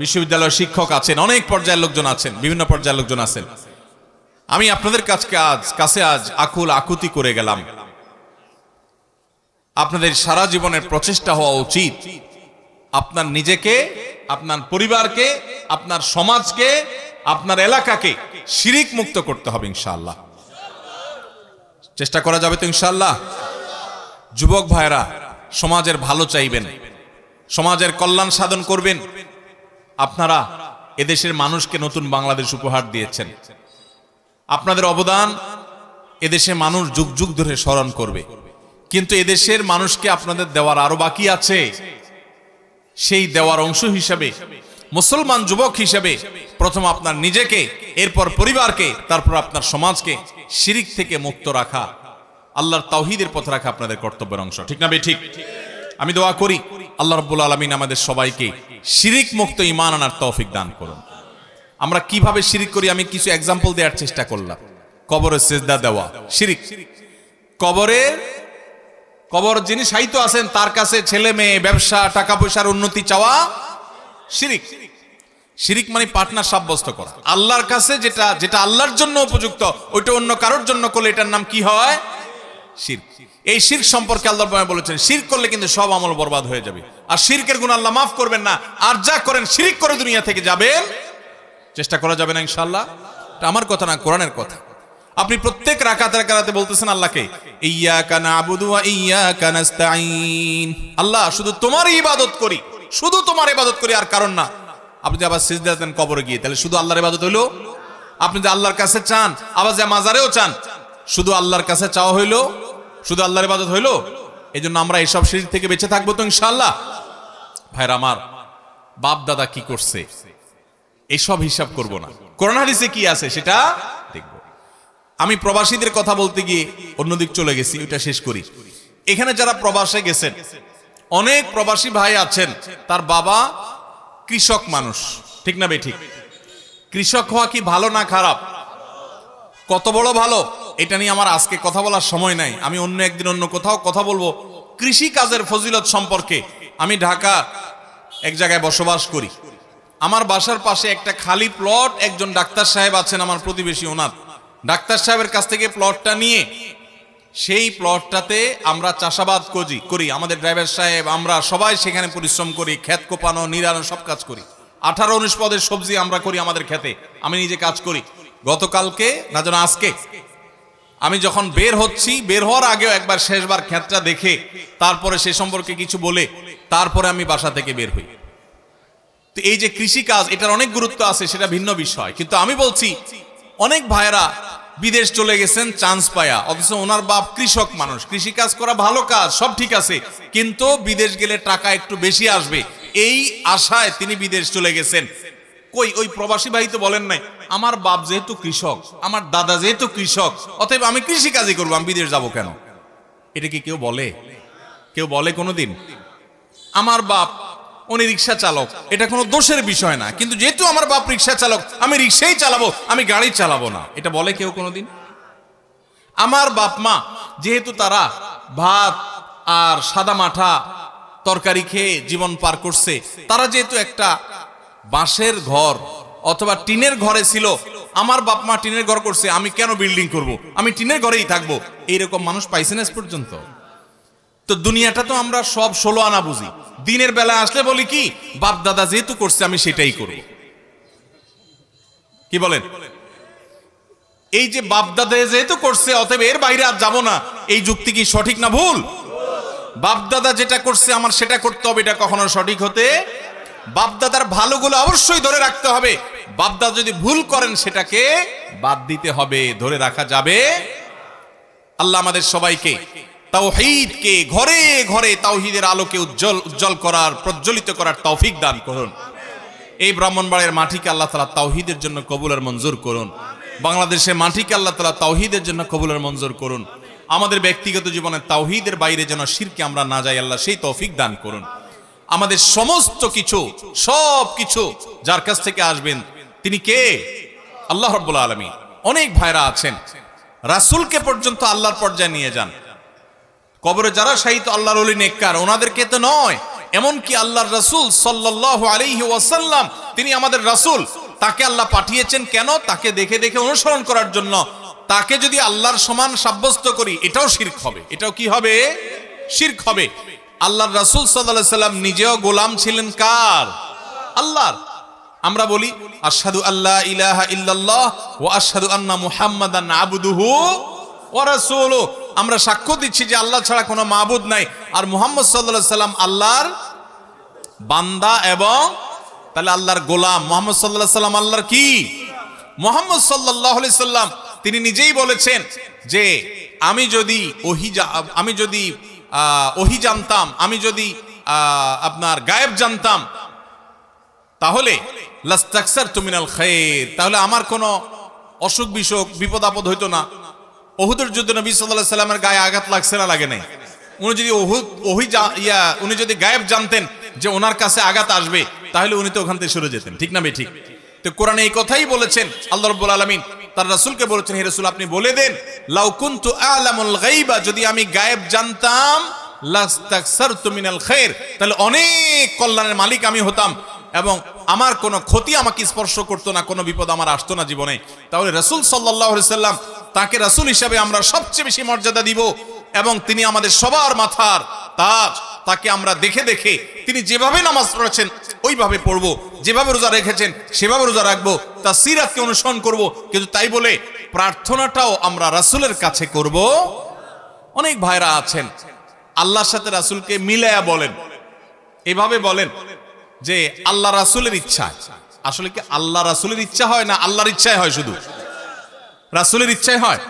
Speaker 1: বিশ্ববিদ্যালয়ের শিক্ষক আছেন, অনেক পর্যায়ের লোকজন আছেন, বিভিন্ন পর্যায়ের লোকজন আছেন। আমি আপনাদের কাছে আজ আকুল আকুতি করে গেলাম, আপনাদের সারা জীবনের প্রচেষ্টা হওয়া উচিত আপনার নিজেকে, আপনার পরিবারকে, আপনার সমাজকে, আপনার এলাকাকে শিরিক মুক্ত করতে হবে ইনশাআল্লাহ। চেষ্টা করা যাবে তো ইনশাআল্লাহ? যুবক ভাইরা সমাজের ভালো চাইবেন, সমাজের কল্যাণ সাধন করবেন। আপনারা এদেশের মানুষকে নতুন বাংলাদেশ উপহার দিয়েছেন, আপনাদের অবদান এদেশে মানুষ যুগ যুগ ধরে স্মরণ করবে। কিন্তু এদেশের মানুষকে আপনাদের দেওয়ার আরো বাকি আছে। সেই দেওয়ার অংশ হিসেবে মুসলমান যুবক হিসেবে প্রথম আপনার নিজেকে, এরপর পরিবারকে, তারপর আপনার সমাজকে শিরিক থেকে মুক্ত রাখা, আল্লাহর তাওহীদের পথে রাখা আপনাদের কর্তব্যের অংশ। ঠিক না? ঠিক। আমি দোয়া করি আল্লাহ রাব্বুল আলামিন আমাদের সবাইকে শিরিক মুক্ত ঈমান আনার তৌফিক দান করুন। আমরা কিভাবে শিরিক করি আমি কিছু এক্সাম্পল দেওয়ার চেষ্টা করলাম। কবরে সিজদা দেওয়া শিরিক। কবর যিনি শায়িত আছেন তার কাছে ছেলে মেয়ে, ব্যবসা, টাকা পয়সার উন্নতি চাওয়া শিরিক। শিরিক মানে পার্টনার সাব্যস্ত করা। আল্লাহর কাছে যেটা আল্লাহর জন্য উপযুক্ত ওইটা অন্য কারোর জন্য করলে এটার নাম কি হয়? শিরক। এই শিরক সম্পর্কে আল্লাহ বলেছেন শিরক করলে কিন্তু সব আমল বরবাদ হয়ে যাবে, আর শিরকের গুনাহ আল্লাহ মাফ করবেন না। আর যা করেন শিরক করে দুনিয়া থেকে যাবেন, চেষ্টা করা যাবে না ইনশাআল্লাহ। এটা আমার কথা না, কোরআনের কথা। আপনি প্রত্যেক রাকাতে বলতেছেন আল্লাহকে ইয়্যাকা না'বুদু ওয়া ইয়্যাকা নাস্তাঈন, আল্লাহ শুধু তোমারই ইবাদত করি, শুধু তোমার ইবাদত করি, আর কারণ না। আপনি আবার সিজদা দেন কবরে গিয়ে, তাহলে শুধু আল্লাহর ইবাদত হলো? আপনি যে আল্লাহর কাছে চান, আবার যে মাজারেও চান, শুধু আল্লাহর কাছে চাওয়া হইলো, শুধু আল্লাহর ইবাদত হইলো? এই জন্য আমরা এইসব শিরক থেকে বেঁচে থাকবো তো ইনশাআল্লাহ। ভাইরা আমার, বাপ দাদা কি করছে এসব হিসাব করব না, কোরআন হাদিসে কি আছে সেটা দেখব। আমি প্রবাসীদের কথা বলতে গিয়ে অন্যদিক চলে গেছি, ওইটা শেষ করি। এখানে যারা প্রবাসে গেছেন, অনেক প্রবাসী ভাই আছেন, তার বাবা কৃষক মানুষ, ঠিক না বেঠিক? কৃষক হওয়া কি ভালো না খারাপ? কত বড় ভালো, এটা নিয়ে আমার আজকে কথা বলার সময় নাই। আমি অন্য একদিন অন্য কোথাও কথা বলবো কৃষি কাজের ফজিলত সম্পর্কে। আমি ঢাকা এক জায়গায় বসবাস করি, আমার বাসার পাশে একটা খালি প্লট, একজন ডাক্তার সাহেব আছেন আমার প্রতিবেশী, ওনার ডাক্তার সাহেবের কাছ থেকে প্লটটা নিয়ে সেই প্লটটাতে আমরা চাষাবাদ করি। আমাদের ড্রাইভার সাহেব, আমরা সবাই সেখানে পরিশ্রম করি, ক্ষেত কোপানো, নিড়ানো, সব কাজ করি। 18-19 পদের সবজি আমরা করি আমাদের ক্ষেতে, আমি নিজে কাজ করি। গতকালকে না যেন আজকে আমি যখন বের হচ্ছি, বের হওয়ার আগেও একবার শেষবার ক্ষেতটা দেখে তারপরে সে সম্পর্কে কিছু বলে তারপরে আমি বাসা থেকে বের হই। তো এই যে কৃষি কাজ, এটার অনেক গুরুত্ব আছে, সেটা ভিন্ন বিষয়। কিন্তু আমি বলছি অনেক ভাইয়েরা বিদেশ চলে গেছেন চান্স পায়া, অথচ ওনার বাপ কৃষক মানুষ। কৃষি কাজ করা ভালো কাজ, সব ঠিক আছে, কিন্তু বিদেশ গেলে টাকা একটু বেশি আসবে, এই আশায় তিনি বিদেশ চলে গেছেন। কই ওই প্রবাসী ভাই তো বলেন নাই আমার বাপ যেহেতু কৃষক, আমার দাদা যেহেতু কৃষক, অতএব আমি কৃষি কাজই করবো, আমি বিদেশ যাব কেন? এটা কি কেউ বলে? কেউ বলে কোনোদিন? আমার বাপ উনি রিক্সা চালক, এটা কোনো দোষের বিষয় না, কিন্তু যেহেতু আমার বাপ রিক্সা চালক, আমি রিক্সাই চালাবো, আমি গাড়ি চালাবো না, এটা বলে কেউ কোনোদিন? আমার বাপ মা যেহেতু তারা ভাত আর সাদা মাঠা তরকারি খেয়ে জীবন পার করছে, তারা যেহেতু একটা বাঁশের ঘর অথবা টিনের ঘরে ছিল, আমার বাপ মা টিনের ঘর করছে, আমি কেন বিল্ডিং করব, আমি টিনের ঘরেই থাকবো, এইরকম মানুষ পাইছেন আজ পর্যন্ত? তো দুনিয়াটা তো আমরা সব 16 আনা বুঝি, দিনের বেলা আসলে বলি কি বাপ দাদা যেহেতু করছে আমি সেটাই করব। কি বলেন? এই যে বাপ দাদা যেহেতু করছে অতএব এর বাইরে আর যাব না, এই যুক্তি কি সঠিক না ভুল? বাপ দাদা যেটা করছে আমার সেটা করতে হবে, এটা কখনো সঠিক হতে। বাপ দাদার ভালোগুলো অবশ্যই ধরে রাখতে হবে, বাপ দাদা যদি ভুল করেন সেটাকে বাদ দিতে হবে, ধরে রাখা যাবে। আল্লাহ আমাদের সবাইকে তাওহীদকে ঘরে ঘরে তাওহীদের আলোকে উজ্জ্বল করার, প্রজ্বলিত করার তৌফিক দান করুন। এই ব্রাহ্মণবাড়িয়ার মাটিকে আল্লাহ তাআলা তাওহীদের জন্য কবুলের মঞ্জুর করুন। বাংলাদেশের মাটিকে আল্লাহ তাআলা তাওহীদের জন্য কবুলের মঞ্জুর করুন। আমাদের ব্যক্তিগত জীবনে তাওহীদের বাইরে যেন শিরকে আমরা না যাই, আল্লাহ সেই তৌফিক দান করুন। আমাদের সমস্ত কিছু, সব কিছু যার কাছ থেকে আসবেন তিনি কে? আল্লাহ রাব্বুল আলামিন। অনেক ভাইরা আছেন রাসূলকে পর্যন্ত আল্লাহর পর্যায়ে নিয়ে যান, কবরে যারা শাহীদ আল্লাহর ওলি নেককার, ওনাদেরকে তো নয়, এমনকি আল্লাহর রাসূল সাল্লাল্লাহু আলাইহি ওয়াসাল্লাম, তিনি আমাদের রাসূল, তাকে আল্লাহ পাঠিয়েছেন কেন? তাকে দেখে দেখে অনুসরণ করার জন্য। তাকে যদি আল্লাহর সমান সাব্যস্ত করি, এটাও শিরক হবে। এটাও কি হবে? শিরক হবে। আল্লাহর রাসূল সাল্লাল্লাহু আলাইহি সাল্লাম নিজেও গোলাম ছিলেন কার? আল্লাহর। আমরা বলি আশহাদু আল্লা ইলাহা ইল্লাল্লাহ ওয়া আশহাদু আন্না মুহাম্মাদান আবদুহু ওয়া রাসূলুহু। আমরা সাক্ষ্য দিচ্ছি যে আল্লাহ ছাড়া কোনো মাবুদ নাই, আর মুহাম্মদ সাল্লাল্লাহু আলাইহি সাল্লাম আল্লাহর বান্দা এবং তাহলে আল্লাহর গোলাম। মুহাম্মদ সাল্লাল্লাহু আলাইহি সাল্লাম আল্লাহর কি? মুহাম্মদ সাল্লাল্লাহু আলাইহি সাল্লাম তিনি নিজেই বলেছেন যে আমি যদি ওহী জানতাম, আমি যদি আপনার গায়েব জানতাম, তাহলে লাস্তাকসারতু মিনাল খায়র, তাহলে আমার কোনো অসুখ বিসুখ বিপদ আপদ হইতো না। উহুদের যুদ্ধে নবী সাল্লাল্লাহু আলাইহি সাল্লামের গায়ে আঘাত লাগছে না লাগে নাই? উনি যদি গায়েব জানতেন যে ওনার কাছে আঘাত আসবে, তাহলে উনি তো ওখান থেকে সরে যেতেন, ঠিক না ঠিক? তো কোরআনে এই কথাই বলেছেন, আল্লাহ রাব্বুল আলামিন তার রাসূলকে বলেছেন, হে রাসূল আপনি বলে দেন লাউ কুনতু আ'লামুল গায়বা, যদি আমি গায়েব জানতাম, লাস্তাকসারতু মিনাল খায়র, তাহলে অনেক কল্যাণের মালিক আমি হতাম এবং আমার কোনো ক্ষতি আমাকে স্পর্শ করতো না, কোনো বিপদ আমার আসতো না জীবনে। তাহলে রাসূল সাল্লাল্লাহু আলাইহি সাল্লাম, তাকে রাসূল হিসাবে আমরা সবচেয়ে বেশি মর্যাদা দিব এবং তিনি আমাদের সবার মাথার তাজ। তাকে আমরা দেখে দেখে তিনি যেভাবে নামাজ পড়েছেন ওইভাবে পড়বো, যেভাবে রোজা রেখেছেন সেভাবে রোজা রাখবো, তার সিরাতকে অনুসরণ করব। কিন্তু তাই বলে প্রার্থনাটাও আমরা রাসূলের কাছে করব। অনেক ভাইরা আছেন আল্লাহর সাথে রাসূলকে মিলায়া বলেন, এভাবে বলেন যে আল্লাহ রাসূলের ইচ্ছা, আসলে কি আল্লাহ রাসূলের ইচ্ছা হয় না আল্লাহর ইচ্ছায় হয়? শুধু রাসূলের ইচ্ছায় হয়।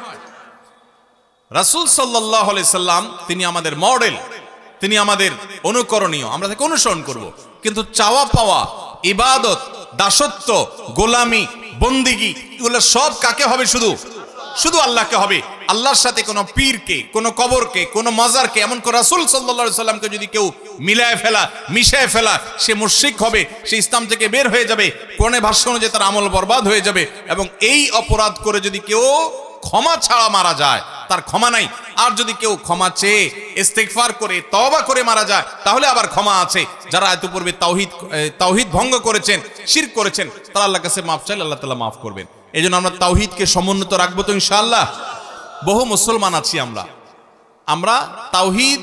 Speaker 1: রাসূল সাল্লাল্লাহু আলাইহি সাল্লাম তিনি আমাদের মডেল, তিনি আমাদের অনুকরণীয়, আমরা তাকে অনুসরণ করব। কিন্তু চাওয়া পাওয়া, ইবাদত, দাসত্ব, গোলামি, বন্দিগি, এগুলো সব কাকে হবে? শুধু শুধু আল্লাহকে হবে। আল্লাহর সাথে কোনো পীরকে, কোনো কবরকে, কোনো মাজারকে, এমন করে রাসূল সাল্লাল্লাহু আলাইহি সাল্লামকে যদি কেউ মিলায় ফেলা, মিশায় ফেলা, সে মুশরিক হবে, সে ইসলাম থেকে বের হয়ে যাবে। কোরআনে ভাষ্য অনুযায়ী তার আমল বরবাদ হয়ে যাবে। এবং এই অপরাধ করে যদি কেউ ক্ষমা ছাড়া মারা যায়, তার ক্ষমা নাই। আর যদি কেউ ক্ষমা চেয়ে ইস্তেগফার করে তওবা করে মারা যায়, তাহলে আবার ক্ষমা আছে। যারা এত পূর্বে তাওহীদ ভঙ্গ করেছেন, শিরক করেছেন, তারা আল্লাহর কাছে মাফ চাইলে আল্লাহ তাআলা মাফ করবেন। এই জন্য আমরা তাওহীদকে সমুন্নত রাখবো তো ইনশাআল্লাহ। বহু মুসলমান আছি আমরা তাওহীদ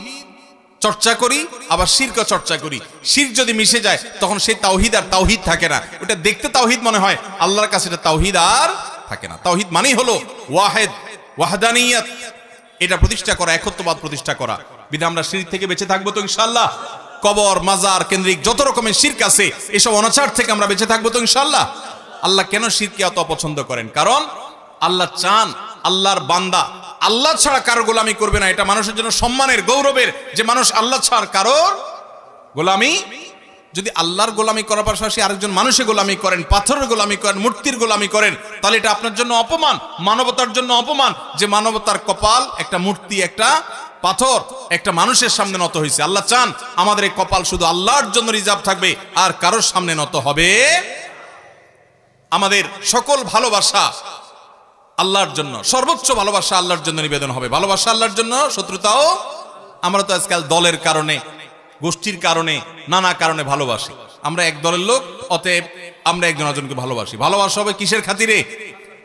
Speaker 1: চর্চা করি, আবার শিরক চর্চা করি। শিরক যদি মিশে যায় তখন সেই তাওহীদ আর তাওহীদ থাকে না। ওটা দেখতে তাওহীদ মনে হয়, আল্লাহর কাছে এটা তাওহীদ আর থাকে না। তাওহীদ মানেই হলো ওয়াহিদ, ওয়াহদানিয়ত, এটা প্রতিষ্ঠা করা, একত্ববাদ প্রতিষ্ঠা করা। বিধায় আমরা শিরক থেকে বেঁচে থাকবো তো ইনশাআল্লাহ। কবর, মাজার কেন্দ্রিক যত রকমের শিরক আছে, এসব অনাচার থেকে আমরা বেঁচে থাকবো তো ইনশাআল্লাহ। আল্লাহ কেন শিরককে এত অপছন্দ করেন? কারণ আল্লাহ চান আল্লাহর বান্দা আল্লাহ ছাড়া কারো গোলামি করবে না। এটা মানুষের জন্য সম্মানের, গৌরবের, যে মানুষ আল্লাহ ছাড়া কারোর গোলামি, যদি আল্লাহর গোলামি করার পাশাপাশি আরেকজন মানুষের গোলামি করেন, পাথরের গোলামি করেন, মূর্তির গোলামি করেন, তাহলে এটা আপনার জন্য অপমান, মানবতার জন্য অপমান। যে মানবতার কপাল একটা মূর্তি, একটা পাথর, একটা মানুষের সামনে নত হয়েছে। আল্লাহ চান আমাদের এই কপাল শুধু আল্লাহর জন্য রিজার্ভ থাকবে, আর কারোর সামনে নত হবে। আমাদের সকল ভালোবাসা আল্লাহর জন্য, সর্বোচ্চ ভালোবাসা আল্লাহর জন্য নিবেদন হবে। ভালোবাসা আল্লাহর জন্য, শত্রুতাও। আমরা তো আজকাল দলের কারণে, গোষ্ঠীর কারণে, নানা কারণে ভালোবাসি। আমরা এক দলের লোক, অতএব আমরা একজন একজনকে ভালোবাসি। ভালোবাসা হবে কিসের খাতিরে?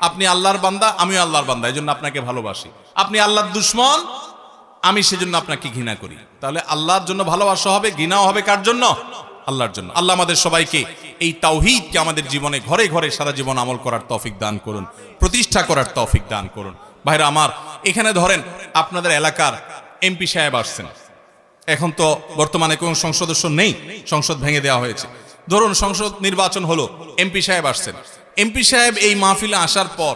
Speaker 1: আপনি আল্লাহর বান্দা, আমিও আল্লাহর বান্দা, এই জন্য আপনাকে ভালোবাসি। আপনি আল্লাহর দুশমন, আমি সেজন্য আপনাকে ঘৃণা করি। তাহলে আল্লাহর জন্য ভালোবাসা হবে, ঘৃণাও হবে কার জন্য? আল্লাহর জন্য। আল্লাহ আমাদের সবাইকে এই তাওহীদকে আমাদের জীবনে ঘরে ঘরে সারা জীবন আমল করার তৌফিক দান করুন, প্রতিষ্ঠা করার তৌফিক দান করুন। ভাইরা আমার, এখানে ধরেন আপনাদের এলাকার এমপি সাহেব আসছেন। এখন তো বর্তমানে কোন সংসদ সদস্য নেই, সংসদ ভেঙে দেওয়া হয়েছে। ধরুন সংসদ নির্বাচন হলো, এমপি সাহেব আসছেন। এমপি সাহেব এই মাহফিলে আসার পর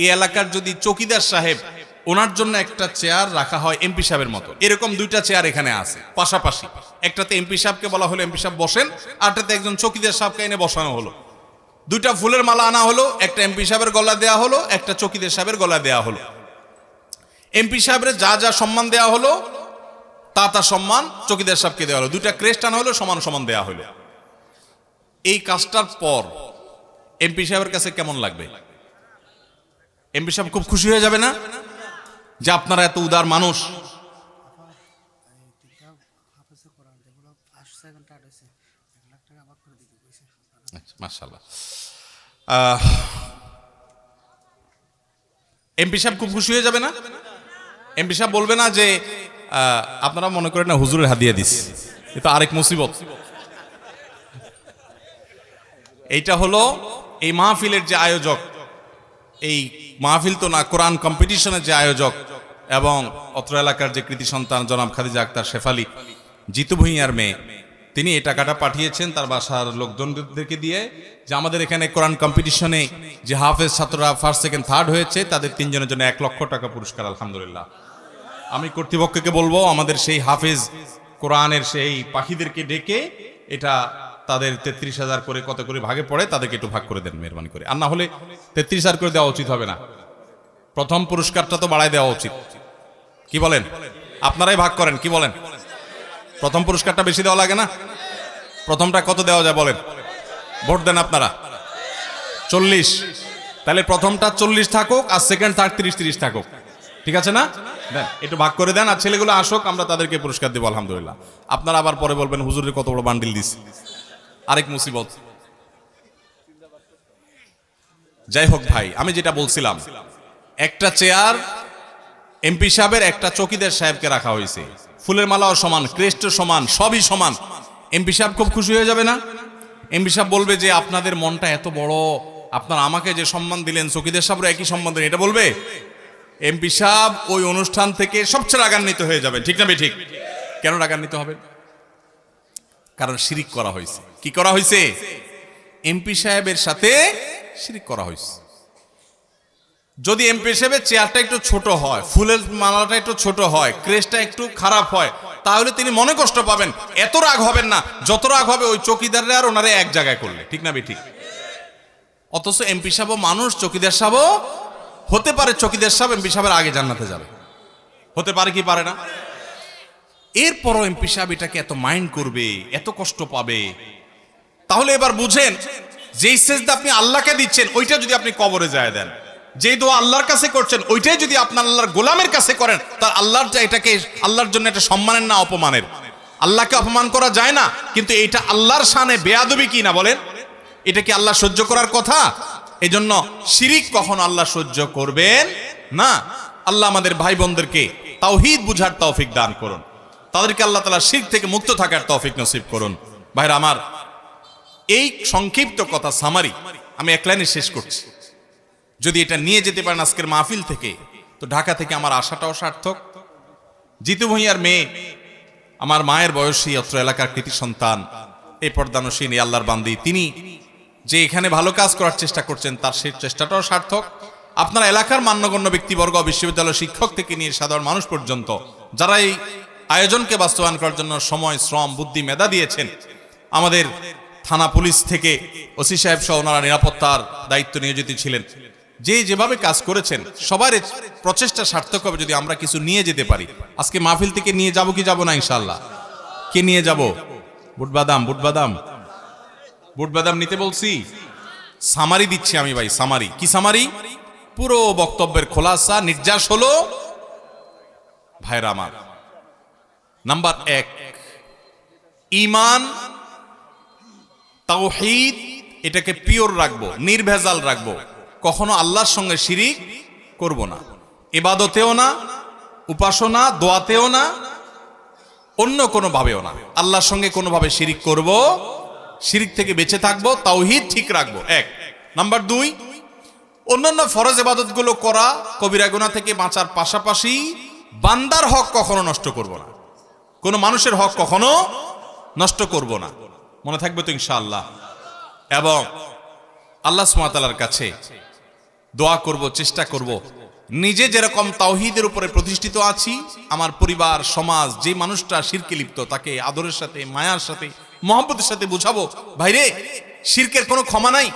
Speaker 1: এই এলাকার যদি চৌকিদার সাহেব, ওনার জন্য একটা চেয়ার রাখা হয় এমপি সাহেবের মতো, এরকম দুইটা চেয়ার এখানে আছে পাশাপাশি। একটাতে এমপি সাহেবকে বলা হলো এমপি সাহেব বসেন, আরটাতে একজন চৌকিদার সাহেবকে এনে বসানো হলো। দুইটা ফুলের মালা আনা হলো, একটা এমপি সাহেবের গলা দেওয়া হলো, একটা চৌকিদার সাহেবের গলা দেওয়া হলো। এমপি সাহেবের যা যা সম্মান দেওয়া হলো তা সম্মান চৌকিদার সাহেবকে দেওয়া হলো। দুইটা ক্রেস্ট আনা হলো, সমান সমান দেওয়া হলো। এই কাজটার পর এমপি সাহেবের কাছে কেমন লাগবে? এমপি সাহেব খুব খুশি হয়ে যাবে না যে আপনারা এত উদার মানুষ? মাশাআল্লাহ। এমপি সাহেব খুব খুশি হয়ে যাবে না? এমপি সাহেব বলবে না যে আপনারা মনে করেন না হুজুরের হাদিয়া দিস, এটা আরেক মুসিবত। এইটা হলো এই মাহফিলের যে আয়োজক, এই মাহফিল তো না, কোরআন কম্পিটিশনের যে আয়োজক এবং অত্র এলাকার যে কৃতি সন্তান জনাব খাদিজা আক্তার শেফালি, জিতু ভূঁইয়ার মেয়ে, তিনি এই টাকাটা পাঠিয়েছেন তার বাসার লোকজনদেরকে দিয়ে, যে আমাদের এখানে কোরআন কম্পিটিশনে যে হাফেজ ছাত্ররা ফার্স্ট সেকেন্ড থার্ড হয়েছে তাদের তিনজনের জন্য 1 লক্ষ টাকা পুরস্কার। আলহামদুলিল্লাহ। আমি কর্তৃপক্ষকে বলবো আমাদের সেই হাফেজ কোরআনের সেই পাখিদেরকে ডেকে এটা তাদের 33,000 করে কত করে ভাগে পড়ে তাদেরকে একটু ভাগ করে দেন মেহরবানি করে। আর না হলে 33,000 করে দেওয়া উচিত হবে না, প্রথম পুরস্কারটা তো বাড়ায় দেওয়া উচিত। কি বলেন? আপনারাই ভাগ করেন, কি বলেন? প্রথম পুরস্কারটা বেশি দেওয়া লাগে না? প্রথমটা কত দেওয়া যায় বলেন? ভোট দেন আপনারা। 40। তাহলে প্রথমটা 40 থাকুক, আর সেকেন্ড থার্ড 30-30 থাকুক, ঠিক আছে না? দেন, একটু ভাগ করে দেন। আর ছেলেগুলো আসুক, আমরা তাদেরকে পুরস্কার দেবো। আলহামদুলিল্লাহ। আপনারা আবার পরে বলবেন হুজুরের কত বড় বান্ডিল দিস, আরেক মুসিবত। যাই হোক ভাই, আমি যেটা বলছিলাম, একটা চেয়ার এমপি সাহেবের, একটা চৌকিদার সাহেবকে রাখা হয়েছে। ফুলের মালাও সমান, ক্রেস্টও সমান, সবই সমান। এমপি সাহেব খুব খুশি হয়ে যাবে না? এমপি সাহেব বলবে যে আপনাদের মনটা এত বড়, আপনারা আমাকে যে সম্মান দিলেন চৌকিদার সাহেবরা একই সম্মান দিলেন, এটা বলবে? এমপি সাহেব ওই অনুষ্ঠান থেকে সবচেয়ে রাগান্বিত হয়ে যাবেন, ঠিক না? ঠিক। কেন রাগান্বিত হবে? কারণ শিরিক করা হয়েছে। কি করা হয়েছে? এমপি সাহেবের সাথে শিরিক করা হয়েছে। যদি এমপি সাহেবের চেয়ারটা একটু ছোট হয়, ফুলের মালাটা একটু ছোট হয়, ক্রেসটা একটু খারাপ হয়, তাহলে তিনি মনে কষ্ট পাবেন। এত রাগ হবেন না যত রাগ হবে ওই চৌকিদাররা আর ওনারে এক জায়গায় করলে, ঠিক না বেঠিক? অথচ এমপি সাহেব মানুষ, চৌকিদার সাহেব হতে পারে, চৌকিদার সাহেব এমপি সাহেবের আগে জান্নাতে যাবে, হতে পারে কি পারে না? এরপরও এমপি সাহেব এটাকে এত মাইন্ড করবে, এত কষ্ট পাবে। তাহলে এবার বুঝেন, যেই সেজদা আপনি আল্লাহকে দিচ্ছেন ওইটা যদি আপনি কবরে যায় দেন, যেই দোয়া আল্লাহর কাছে করছেন ওইটাই যদি আপনার আল্লাহর গোলামের কাছে করেন, তার আল্লাহর এটাকে আল্লাহর জন্য এটা সম্মানের না অপমানের? আল্লাহকে অপমান করা যায় না, কিন্তু এটা আল্লাহর শানে বেয়াদবি কি না বলেন? এটা কি আল্লাহ সহ্য করার কথা? এজন্য শিরিক কখনো আল্লাহ সহ্য করবেন না। আল্লাহ আমাদের ভাই বোনদেরকে তাওহীদ বুঝার তৌফিক দান করুন, তাদেরকে আল্লাহ তাআলা শিরক থেকে মুক্ত থাকার তৌফিক নসিব করুন। ভাইরা আমার, এই সংক্ষিপ্ত কথা সামারি আমি এক লাইনে শেষ করছি। যদি এটা নিয়ে যেতে পারেন আজকের মাহফিল থেকে, তো ঢাকা থেকে আমার আশাটাও সার্থক। জিতু ভূঁইয়ার মেয়ে, আমার মায়ের বয়সী, অত্র এলাকার কৃতি সন্তান, এই পর্দানসীন, এই আল্লাহর বান্দি, তিনি যে এখানে ভালো কাজ করার চেষ্টা করছেন তার সেই চেষ্টাটাও সার্থক। আপনার এলাকার মান্যগণ্য ব্যক্তিবর্গ, বিশ্ববিদ্যালয় শিক্ষক থেকে নিয়ে সাধারণ মানুষ পর্যন্ত যারা এই আয়োজনকে বাস্তবায়ন করার জন্য সময়, শ্রম, বুদ্ধি, মেধা দিয়েছেন, আমাদের থানা পুলিশ থেকে ওসি সাহেব সহ ওনারা নিরাপত্তার দায়িত্ব নিয়োজিত ছিলেন, যে যেভাবে কাজ করেছেন সবার প্রচেষ্টা সার্থক হবে যদি আমরা কিছু নিয়ে যেতে পারি। আজকে মাহফিল থেকে নিয়ে যাব কি যাব না? ইনশাআল্লাহ। কে নিয়ে যাব? বুটবাদাম, বুটবাদাম, বুটবাদাম নিতে বলছি। সামারি দিচ্ছি আমি ভাই, সামারি। কি সামারি? পুরো বক্তব্যের খোলাসা, নির্যাস হলো ভাইরা আমার। নাম্বার 1, ঈমান, তাওহীদ, এটাকে পিওর রাখবো, নির্ভেজাল রাখবো। কখনো আল্লাহর সঙ্গে শিরিক করব না, ইবাদতেও না, উপাসনা দোয়াতেও না, অন্য কোনো ভাবেও না। আল্লাহর সঙ্গে কোনোভাবে শিরিক করব, শিরিক থেকে বেঁচে থাকবো, তাওহীদ ঠিক রাখবো। 1 নাম্বার 2, অন্যান্য ফরজ ইবাদতগুলো করা, কবিরা গুনাহ থেকে বাঁচার পাশাপাশি বান্দার হক কখনো নষ্ট করব না, কোনো মানুষের হক কখনো নষ্ট করব না। মনে থাকবে তো ইনশাআল্লাহ? এবং আল্লাহ সুবহানাহু ওয়া তাআলার কাছে দোয়া করব, চেষ্টা করব নিজে যেরকম তাওহীদের উপরে প্রতিষ্ঠিত আছি, আমার পরিবার, সমাজ, যে মানুষটা শিরকে লিপ্ত তাকে আদরের সাথে, মায়ার সাথে, মহব্বতের সাথে বুঝাবো, ভাইরে শিরকের কোনো ক্ষমা নাই,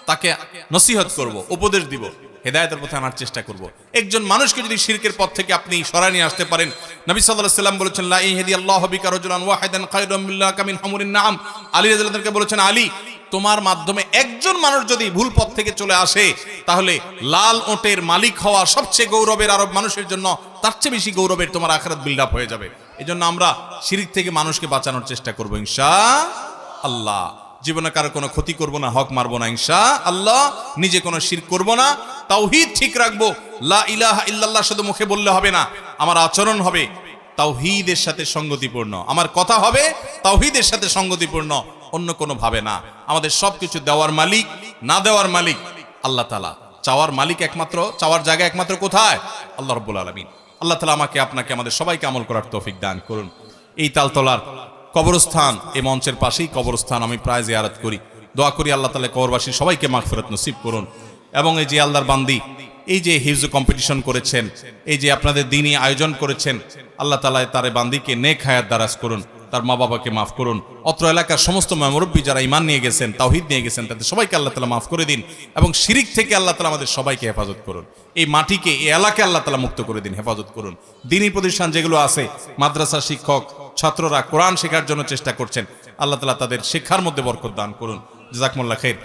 Speaker 1: তাকে নসিহত করব, উপদেশ দিব, হেদায়েতের পথে আনার চেষ্টা করব। একজন মানুষকে যদি শিরকের পথ থেকে আপনি সরায় নিয়ে আসতে পারেন, নবী সাল্লাল্লাহু আলাইহি ওয়াসাল্লাম বলেছেন, লা ইয়াহদিয়াল্লাহু বিকা রাজুলান ওয়াহিদান খায়রুম মিল্লাকা মিন হুমুরিন নাম। আলী রাদিয়াল্লাহু আনহু বলেছেন, আলী, তোমার মাধ্যমে একজন মানুষ যদি ভুল পথ থেকে চলে আসে, তাহলে লাল ওটের মালিক হওয়া সবচেয়ে গৌরবের আরব মানুষের জন্য তার চেয়ে বেশি গৌরবের তোমার আখিরাত বিল্ড আপ হয়ে যাবে। এজন্য আমরা শিরক থেকে মানুষকে বাঁচানোর চেষ্টা করব ইনশাআল্লাহ। জীবনে কারো কোনো ক্ষতি করব না, হক মারব না ইনশাআল্লাহ। নিজে কোনো শিরক করব না, তাওহীদ ঠিক রাখবো। লা ইলাহা ইল্লাল্লাহ শুধু মুখে বললে হবে না, আমার আচরণ হবে তাওহীদের সাথে সঙ্গতিপূর্ণ, আমার কথা হবে তাওহীদের সাথে সঙ্গতিপূর্ণ, অন্য কোনো ভাবে না। আমাদের সবকিছু দেওয়ার মালিক, না দেওয়ার মালিক আল্লাহ তাআলা। চাওয়ার মালিক একমাত্র, চাওয়ার জায়গা একমাত্র কোথায়? আল্লাহ রাব্বুল আলামিন। আল্লাহ তাআলা আমাকে, আপনাকে, আমাদের সবাইকে আমল করার তৌফিক দান করুন। এই তালতলার কবরস্থান, এই মঞ্চের পাশেই কবরস্থান, আমি প্রায় জিয়ারত করি, দোয়া করি আল্লাহ তাআলা কবরবাসী সবাইকে মাগফিরাত নসিব করুন। এবং এই যে আল্লাহর বান্দি, এই যে হিফজ কম্পিটিশন করেছেন, এই যে আপনাদের দ্বীনি আয়োজন করেছেন, আল্লাহ তাআলা তার বান্দিকে নেক হায়াত দারাজ করুন, তার মা বাবাকে মাফ করুন। অত্র এলাকার সমস্ত মুরব্বী যারা ঈমান নিয়ে গেছেন, তাওহীদ নিয়ে গেছেন, তাদের সবাইকে আল্লাহ তাআলা মাফ করে দিন। এবং শিরিক থেকে আল্লাহ তাআলা আমাদের সবাইকে হেফাজত করুন। এই মাটিকে, এই এলাকাকে আল্লাহ তাআলা মুক্ত করে দিন, হেফাজত করুন। দ্বীনি প্রতিষ্ঠান যেগুলো আছে, মাদ্রাসা শিক্ষক, ছাত্ররা কোরআন শেখার জন্য চেষ্টা করছেন, আল্লাহ তাআলা তাদের শিক্ষার মধ্যে বরকত দান করুন। জাযাকুমুল্লাহ খাইর।